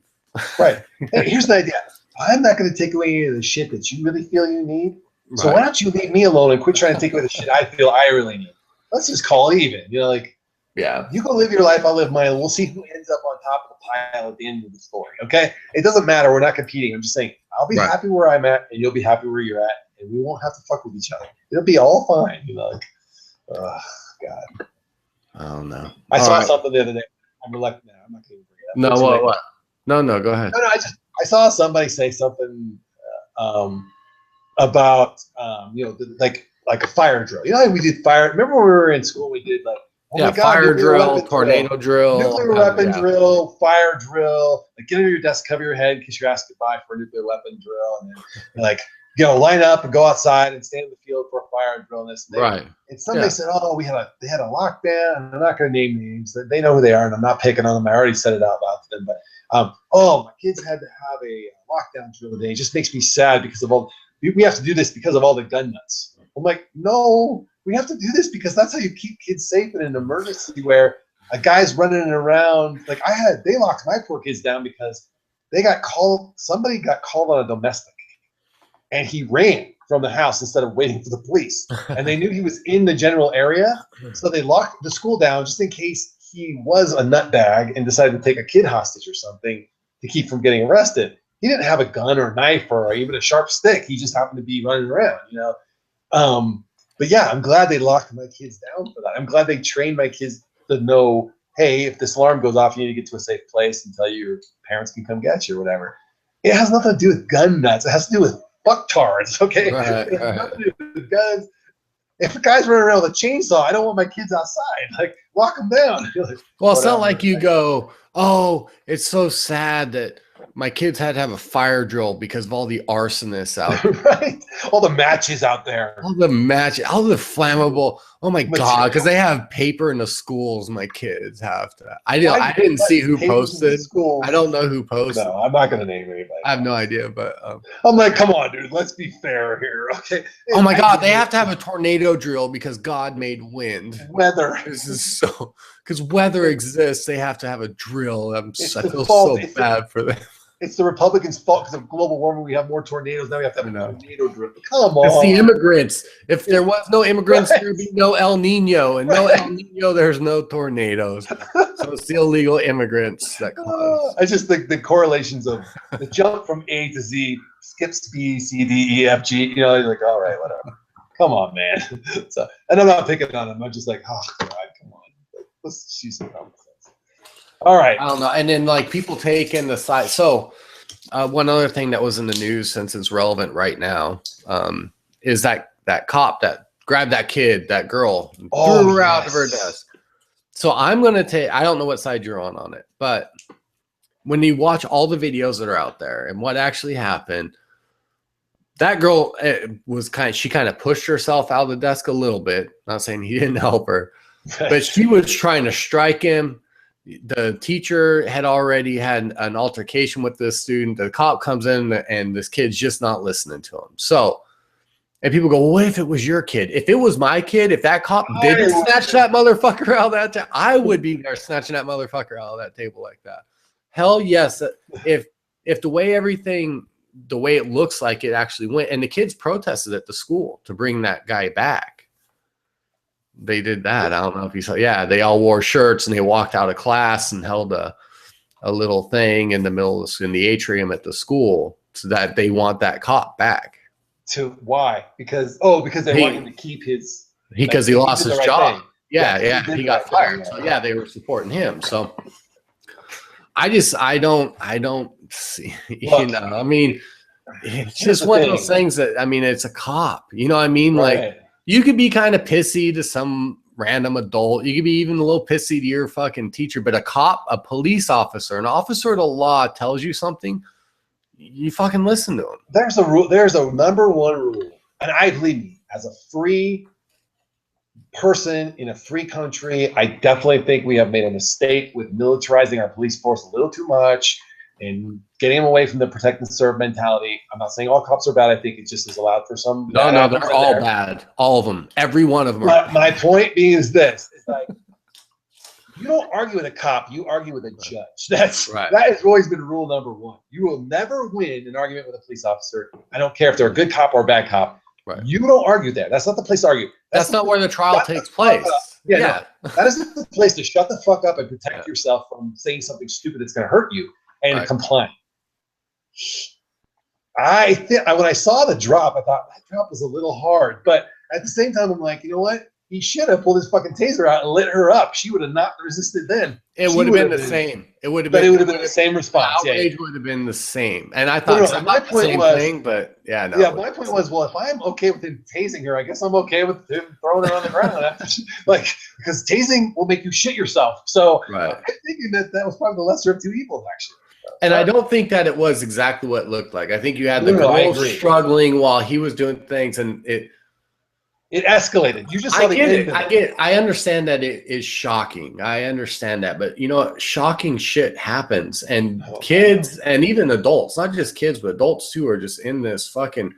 Right. Hey, here's the idea. I'm not going to take away any of the shit that you really feel you need. So why don't you leave me alone and quit trying to take away the shit I feel I really need? Let's just call it even. You go live your life, I'll live mine. We'll see who ends up on top of the pile at the end of the story. Okay? It doesn't matter. We're not competing. I'm just saying I'll be happy where I'm at, and you'll be happy where you're at, and we won't have to fuck with each other. It'll be all fine. God. I don't know. I saw something the other day. I'm reluctant now. I'm not going to bring it up. What? No, go ahead. No, I saw somebody say something about like a fire drill. You know how we did fire? Remember when we were in school? We did fire drill, tornado drill, nuclear weapon drill, fire drill. Like get under your desk, cover your head in case you're asked goodbye for a nuclear weapon drill, and then line up and go outside and stand in the field for a fire drill. And this thing. Right. And somebody said, "Oh, they had a lockdown." And I'm not going to name names. They know who they are, and I'm not picking on them. I already said it out loud to them, but. My kids had to have a lockdown drill today. It just makes me sad because of we have to do this because of all the gun nuts. I'm like, no, we have to do this because that's how you keep kids safe in an emergency where a guy's running around. Like they locked my poor kids down because somebody got called on a domestic and he ran from the house instead of waiting for the police. And they knew he was in the general area. So they locked the school down just in case he was a nutbag and decided to take a kid hostage or something to keep from getting arrested. He didn't have a gun or a knife or even a sharp stick. He just happened to be running around, But yeah, I'm glad they locked my kids down for that. I'm glad they trained my kids to know, hey, if this alarm goes off, you need to get to a safe place until your parents can come get you or whatever. It has nothing to do with gun nuts. It has to do with fucktards, okay? It has nothing to do with guns. If a guy's running around with a chainsaw, I don't want my kids outside. Lock them down. Well, it's not like you go, oh, it's so sad that my kids had to have a fire drill because of all the arsonists out there. Right? All the matches out there. All the flammable. Oh my God, because they have paper in the schools. My kids have to. I didn't see who posted. I don't know who posted. No, I'm not going to name anybody. I have no idea, but I'm like, come on, dude. Let's be fair here, okay? Oh my God, they have to have a tornado drill because God made wind. Weather. This is so because weather exists. They have to have a drill. I feel so bad for them. It's the Republicans' fault because of global warming. We have more tornadoes. Now we have to have a tornado drill. Come on. It's the immigrants. If there was no immigrants, there would be no El Nino. And no El Nino, there's no tornadoes. So it's the illegal immigrants that cause. I just think the correlations of the jump from A to Z, skips B, C, D, E, F, G. You're like, all right, whatever. Come on, man. And I'm not picking on them. I'm just like, oh, God, come on. Let's choose some common sense. All right. I don't know. And then people take in the side. So one other thing that was in the news since it's relevant right now is that cop that grabbed that kid, that girl, and threw her out of her desk. So I'm going to take, I don't know what side you're on it, but when you watch all the videos that are out there and what actually happened, that girl she kind of pushed herself out of the desk a little bit. Not saying he didn't help her, but she was trying to strike him. The teacher had already had an altercation with this student. The cop comes in and this kid's just not listening to him. So, and people go, well, what if it was your kid? If it was my kid, if that cop didn't snatch that motherfucker out of that table, I would be there snatching that motherfucker out of that table like that. Hell yes. If the way it looks like it actually went, and the kids protested at the school to bring that guy back. They did that. I don't know if you saw. Yeah, they all wore shirts and they walked out of class and held a little thing in the middle in the atrium at the school so that they want that cop back. To why? Because they want him to keep his because he lost his job. Thing. Yeah, he got fired. So yeah, they were supporting him. So I don't see. Look, I mean, it's just one of those things that it's a cop. You know what I mean? Right. Like. You could be kind of pissy to some random adult. You could be even a little pissy to your fucking teacher. But a cop, a police officer, an officer of the law tells you something, you fucking listen to him. There's a rule. There's a number one rule. And I believe me, as a free person in a free country, I definitely think we have made a mistake with militarizing our police force a little too much and getting them away from the protect and serve mentality. I'm not saying all cops are bad. I think it just is allowed for some. No, they're all bad. All of them. Every one of them. My point being is this: it's like you don't argue with a cop, you argue with a judge. That's right. That has always been rule number one. You will never win an argument with a police officer. I don't care if they're a good cop or a bad cop. Right. You don't argue there. That's not the place to argue. That's not where the trial takes place. Yeah. No, that isn't the place to shut the fuck up and protect yourself from saying something stupid that's going to hurt you. And complain. I think when I saw the drop, I thought that drop was a little hard. But at the same time, I'm like, you know what? He should have pulled his fucking taser out and lit her up. She would have not resisted then. It would have been the same. It would have been the same response. The outrage would have been the same. And I thought my point was, thing, but yeah, no. Yeah, my point was, well, if I'm okay with him tasing her, I guess I'm okay with him throwing her on the ground after because tasing will make you shit yourself. So I'm thinking that was probably the lesser of two evils, actually. And I don't think that it was exactly what it looked like. I think you had the girl struggling while he was doing things, and it escalated. You just saw the end of it. I understand that it is shocking. I understand that, but shocking shit happens, and kids and even adults, not just kids, but adults too, are just in this fucking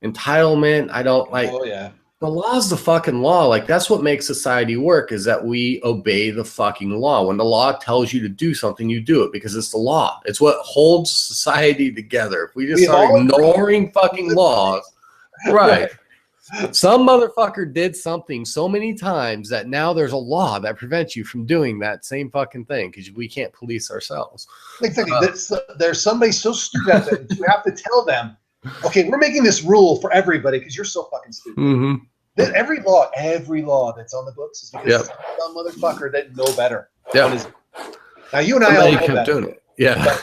entitlement. I don't like. Oh yeah. The law's the fucking law. Like, that's what makes society work, is that we obey the fucking law. When the law tells you to do something, you do it because it's the law. It's what holds society together. If we just start ignoring fucking laws, right. Some motherfucker did something so many times that now there's a law that prevents you from doing that same fucking thing because we can't police ourselves. Exactly. There's somebody so stupid out there that you have to tell them, okay, we're making this rule for everybody because you're so fucking stupid. Mm-hmm. Every law that's on the books is because some motherfucker didn't know better. Yeah. Now you and I all know kept better. Doing it. Yeah.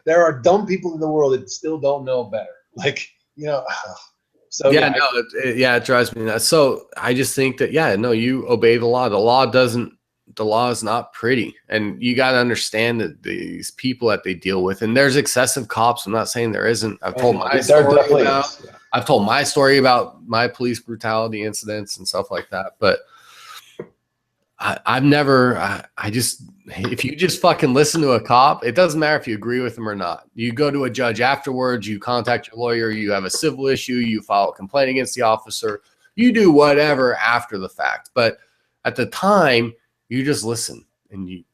There are dumb people in the world that still don't know better. Like, So it drives me nuts. So I just think that you obey the law. The law is not pretty, and you got to understand that these people that they deal with, and there's excessive cops. I'm not saying there isn't. I've told my story about my police brutality incidents and stuff like that. But I've never. If you just fucking listen to a cop, it doesn't matter if you agree with them or not. You go to a judge afterwards. You contact your lawyer. You have a civil issue. You file a complaint against the officer. You do whatever after the fact. But at the time, you just listen and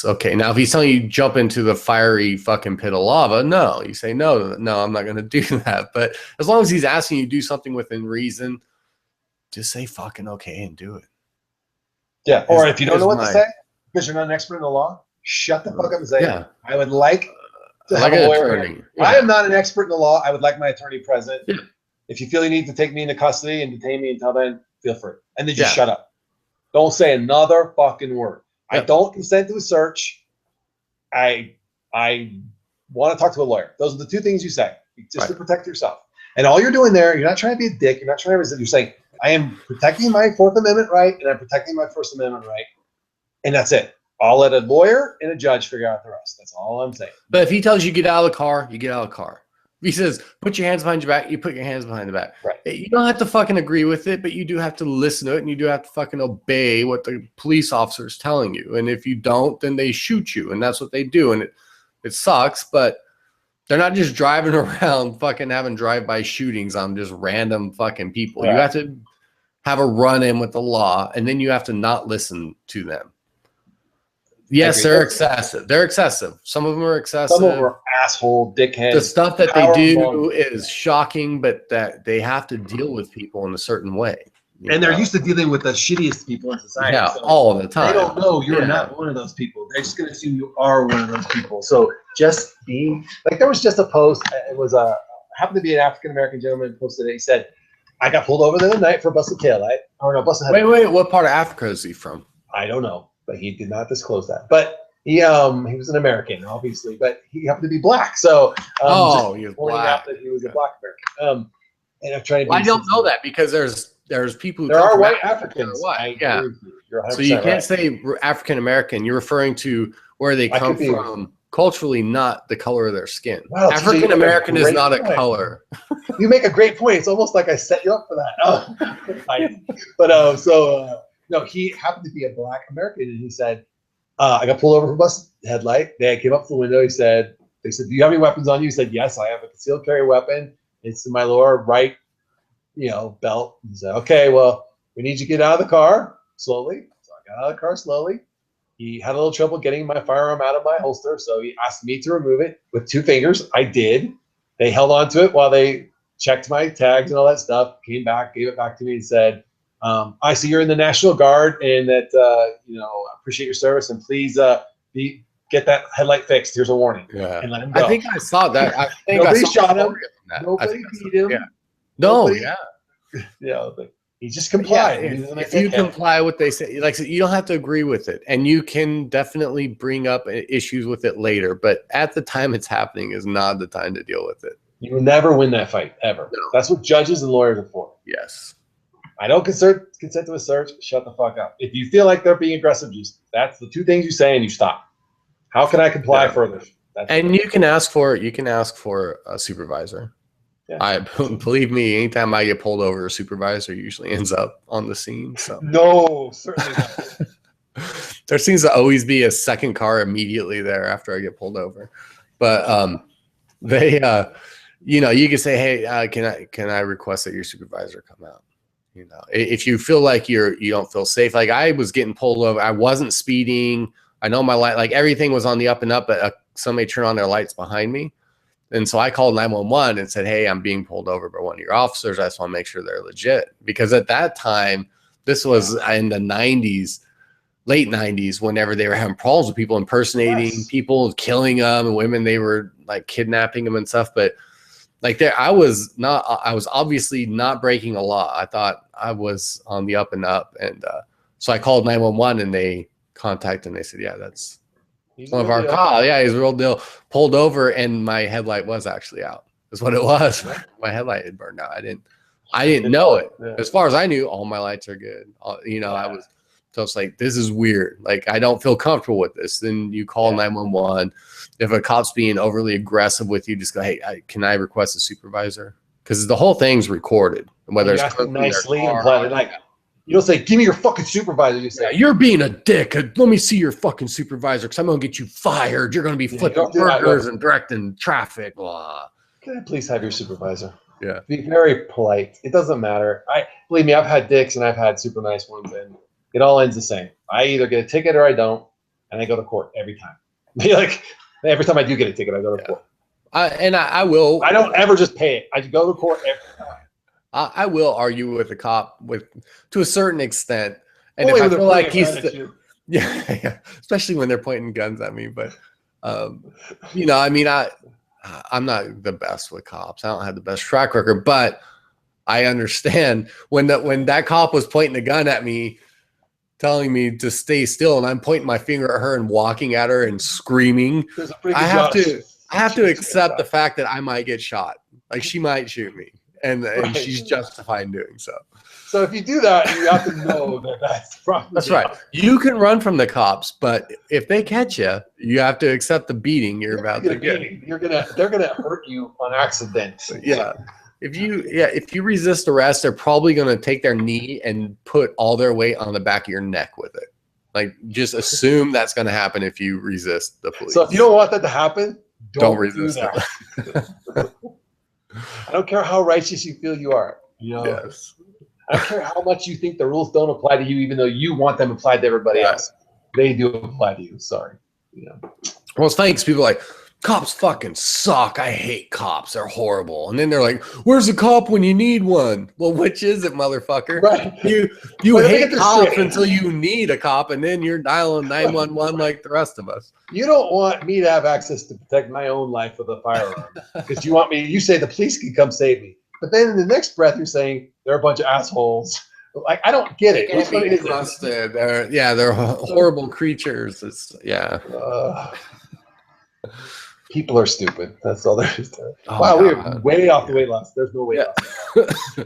okay. Now, if he's telling you jump into the fiery fucking pit of lava, no, you say, no, I'm not going to do that. But as long as he's asking you to do something within reason, just say fucking okay and do it. Yeah. Or if you don't know what to say, because you're not an expert in the law, shut the fuck up and say, I would like to have a lawyer. Yeah. I am not an expert in the law. I would like my attorney present. Yeah. If you feel you need to take me into custody and detain me until then, feel free. And then just shut up. Don't say another fucking word. Yep. I don't consent to a search. I want to talk to a lawyer. Those are the two things you say, just to protect yourself. And all you're doing there, you're not trying to be a dick. You're not trying to resist. You're saying, I am protecting my Fourth Amendment right, and I'm protecting my First Amendment right. And that's it. I'll let a lawyer and a judge figure out the rest. That's all I'm saying. But if he tells you get out of the car, you get out of the car. he says, put your hands behind your back, you put your hands behind the back. Right. You don't have to fucking agree with it, but you do have to listen to it, and you do have to fucking obey what the police officer is telling you. And if you don't, then they shoot you, and that's what they do. And it sucks, but they're not just driving around fucking having drive-by shootings on just random fucking people. Right. You have to have a run-in with the law, and then you have to not listen to them. Yes, they're excessive. They're excessive. Some of them are excessive. Some of them are asshole, dickheads. The stuff that they do is shocking, but that they have to deal with people in a certain way. And they're used to dealing with the shittiest people in society. Yeah, so all the time. They don't know you're not one of those people. They're just going to assume you are one of those people. So just being like, there was just a post. It was happened to be an African-American gentleman posted it. He said, I got pulled over the other night for a busted taillight. Or no, busted headlight. Wait, what part of Africa is he from? I don't know. But he did not disclose that. But he was an American, obviously, but he happened to be black. So he was pointing out that he was a black American. And I'm trying to. I don't know that because there's people. There are white Africans. Yeah. So you can't say African American. You're referring to where they come from culturally, not the color of their skin. Wow, African American is not a color. You make a great point. It's almost like I set you up for that. No, he happened to be a black American, and he said, I got pulled over for busted headlight. They came up to the window. They said, do you have any weapons on you? He said, yes, I have a concealed carry weapon. It's in my lower right, belt. He said, okay, well, we need you to get out of the car slowly. So I got out of the car slowly. He had a little trouble getting my firearm out of my holster, so he asked me to remove it with 2 fingers. I did. They held on to it while they checked my tags and all that stuff, came back, gave it back to me, and said, I see you're in the National Guard, and that I appreciate your service, and please get that headlight fixed. Here's a warning. Yeah, and let him go. I think I saw that. I think nobody shot him. Nobody beat him. Yeah. No, he just complied. Yeah, if you comply what they say, like you don't have to agree with it, and you can definitely bring up issues with it later. But at the time it's happening is not the time to deal with it. You will never win that fight ever. No. That's what judges and lawyers are for. Yes. I don't consent to a search. Shut the fuck up. If you feel like they're being aggressive, that's the 2 things you say, and you stop. How can I comply further? And you can ask for a supervisor. Yeah. Believe me, anytime I get pulled over, a supervisor usually ends up on the scene. So no, certainly not. There seems to always be a second car immediately there after I get pulled over. But they you can say, hey, can I request that your supervisor come out? If you feel like you don't feel safe, like I was getting pulled over, I wasn't speeding. I know my light, like everything was on the up and up, but somebody turned on their lights behind me. And so I called 911 and said, hey, I'm being pulled over by one of your officers. I just want to make sure they're legit. Because at that time, this was in the 90s, late 90s, whenever they were having problems with people impersonating people, killing them, and women, they were like kidnapping them and stuff. But like I was obviously not breaking a law. I thought I was on the up and up. And so I called 911 and they contacted and they said, yeah, that's one of our cops. Yeah, he's a real deal. Pulled over and my headlight was actually out. That's what it was. My headlight had burned out. I didn't know it. Yeah. As far as I knew, all my lights are good. So it's like, this is weird. Like, I don't feel comfortable with this. Then you call 911. If a cop's being overly aggressive with you, just go, hey, can I request a supervisor? Because the whole thing's recorded. Whether it's nicely and politely, like, you don't say, give me your fucking supervisor. You say, you're being a dick. Let me see your fucking supervisor because I'm going to get you fired. You're going to be flipping burgers and directing traffic. Blah. Can I please have your supervisor? Yeah. Be very polite. It doesn't matter. Believe me, I've had dicks and I've had super nice ones, and it all ends the same. I either get a ticket or I don't, and I go to court every time. Like, every time I do get a ticket, I go to court. I will. I don't ever just pay it. I go to court every time. I will argue with the cop to a certain extent, and if I feel like he's especially when they're pointing guns at me. But I'm not the best with cops. I don't have the best track record, but I understand when that cop was pointing the gun at me, telling me to stay still, and I'm pointing my finger at her and walking at her and screaming. I have to accept the fact that I might get shot. Like, she might shoot me. and she's justified in doing so. So if you do that, you have to know that that's probably that's right. You can run from the cops, but if they catch you, you have to accept the beating you're about to get. They're gonna hurt you on accident. Yeah. If you resist arrest, they're probably gonna take their knee and put all their weight on the back of your neck with it. Like, just assume that's gonna happen if you resist the police. So if you don't want that to happen, don't resist it. I don't care how righteous you feel you are. You know. Yes. I don't care how much you think the rules don't apply to you, even though you want them applied to everybody else. They do apply to you. Sorry. Well, thanks. People are like, cops fucking suck. I hate cops. They're horrible. And then they're like, where's a cop when you need one? Well, which is it, motherfucker? Right. You hate cops until you need a cop, and then you're dialing 911 like the rest of us. You don't want me to have access to protect my own life with a firearm because you say the police can come save me. But then in the next breath, you're saying they're a bunch of assholes. Like, I don't get it. Which one is trusted? They're horrible creatures. People are stupid. That's all there is to it. Wow, we're way off the weight loss. There's no weight loss.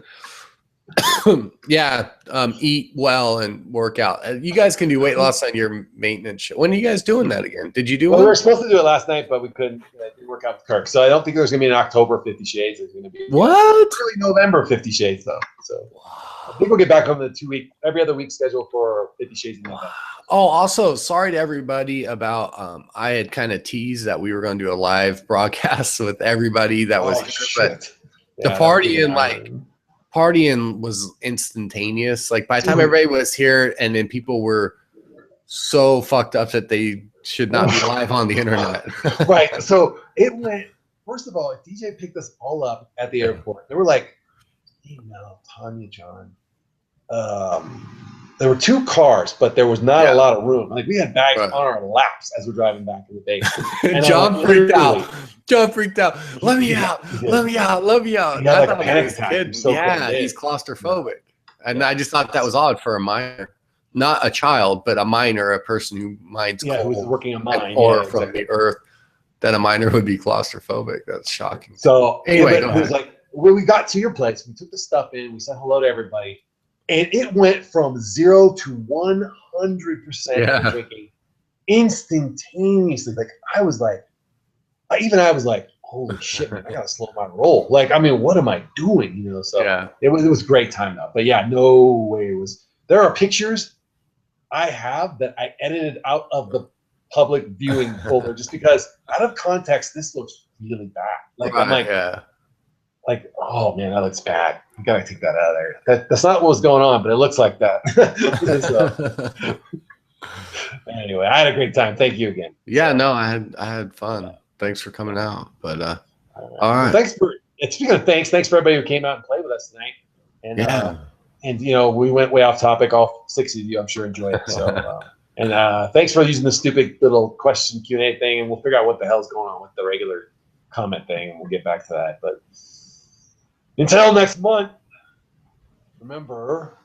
Eat well and work out. You guys can do weight loss on your maintenance show. When are you guys doing that again? Did you do one? We were supposed to do it last night, but we couldn't. Didn't work out with Kirk. So I don't think there's going to be an October 50 Shades. There's going to be early November 50 Shades, though. So I think we'll get back on the every other week schedule for 50 Shades in November. Oh, also, sorry to everybody about I had kind of teased that we were going to do a live broadcast with everybody that was here, but the partying was instantaneous. Like, by the time everybody was here, and then people were so fucked up that they should not be live on the internet. Right. So it went, first of all, DJ picked us all up at the airport. They were like, hey, Mel, Tanya, John. There were 2 cars, but there was not a lot of room. Like, we had bags on our laps as we're driving back to the base. And John freaked out. John freaked out. Let me out. Let me out. Let me out. He had like a panic attack. He's claustrophobic. And I just thought that was odd for a minor. Not a child, but a minor, a person who mines coal. Who was working a mine. Or from the earth, that a minor would be claustrophobic. That's shocking. So anyway, it was like, when we got to your place, we took the stuff in, we said hello to everybody. And it went from 0 to 100% drinking instantaneously. Like, I was like, holy shit, man, I gotta slow my roll. Like, I mean, what am I doing? So it was a great time though. But no way it was. There are pictures I have that I edited out of the public viewing folder just because, out of context, this looks really bad. Like, I'm like, like, oh man, that looks bad. You gotta take that out of there. That's not what was going on, but it looks like that. So, anyway, I had a great time. Thank you again. I had fun. Thanks for coming out. But all right. Well, speaking of thanks for everybody who came out and played with us tonight. And we went way off topic. All 6 of you, I'm sure, enjoyed it. So and thanks for using the stupid little question Q&A thing, and we'll figure out what the hell's going on with the regular comment thing, and we'll get back to that. But until next month, remember,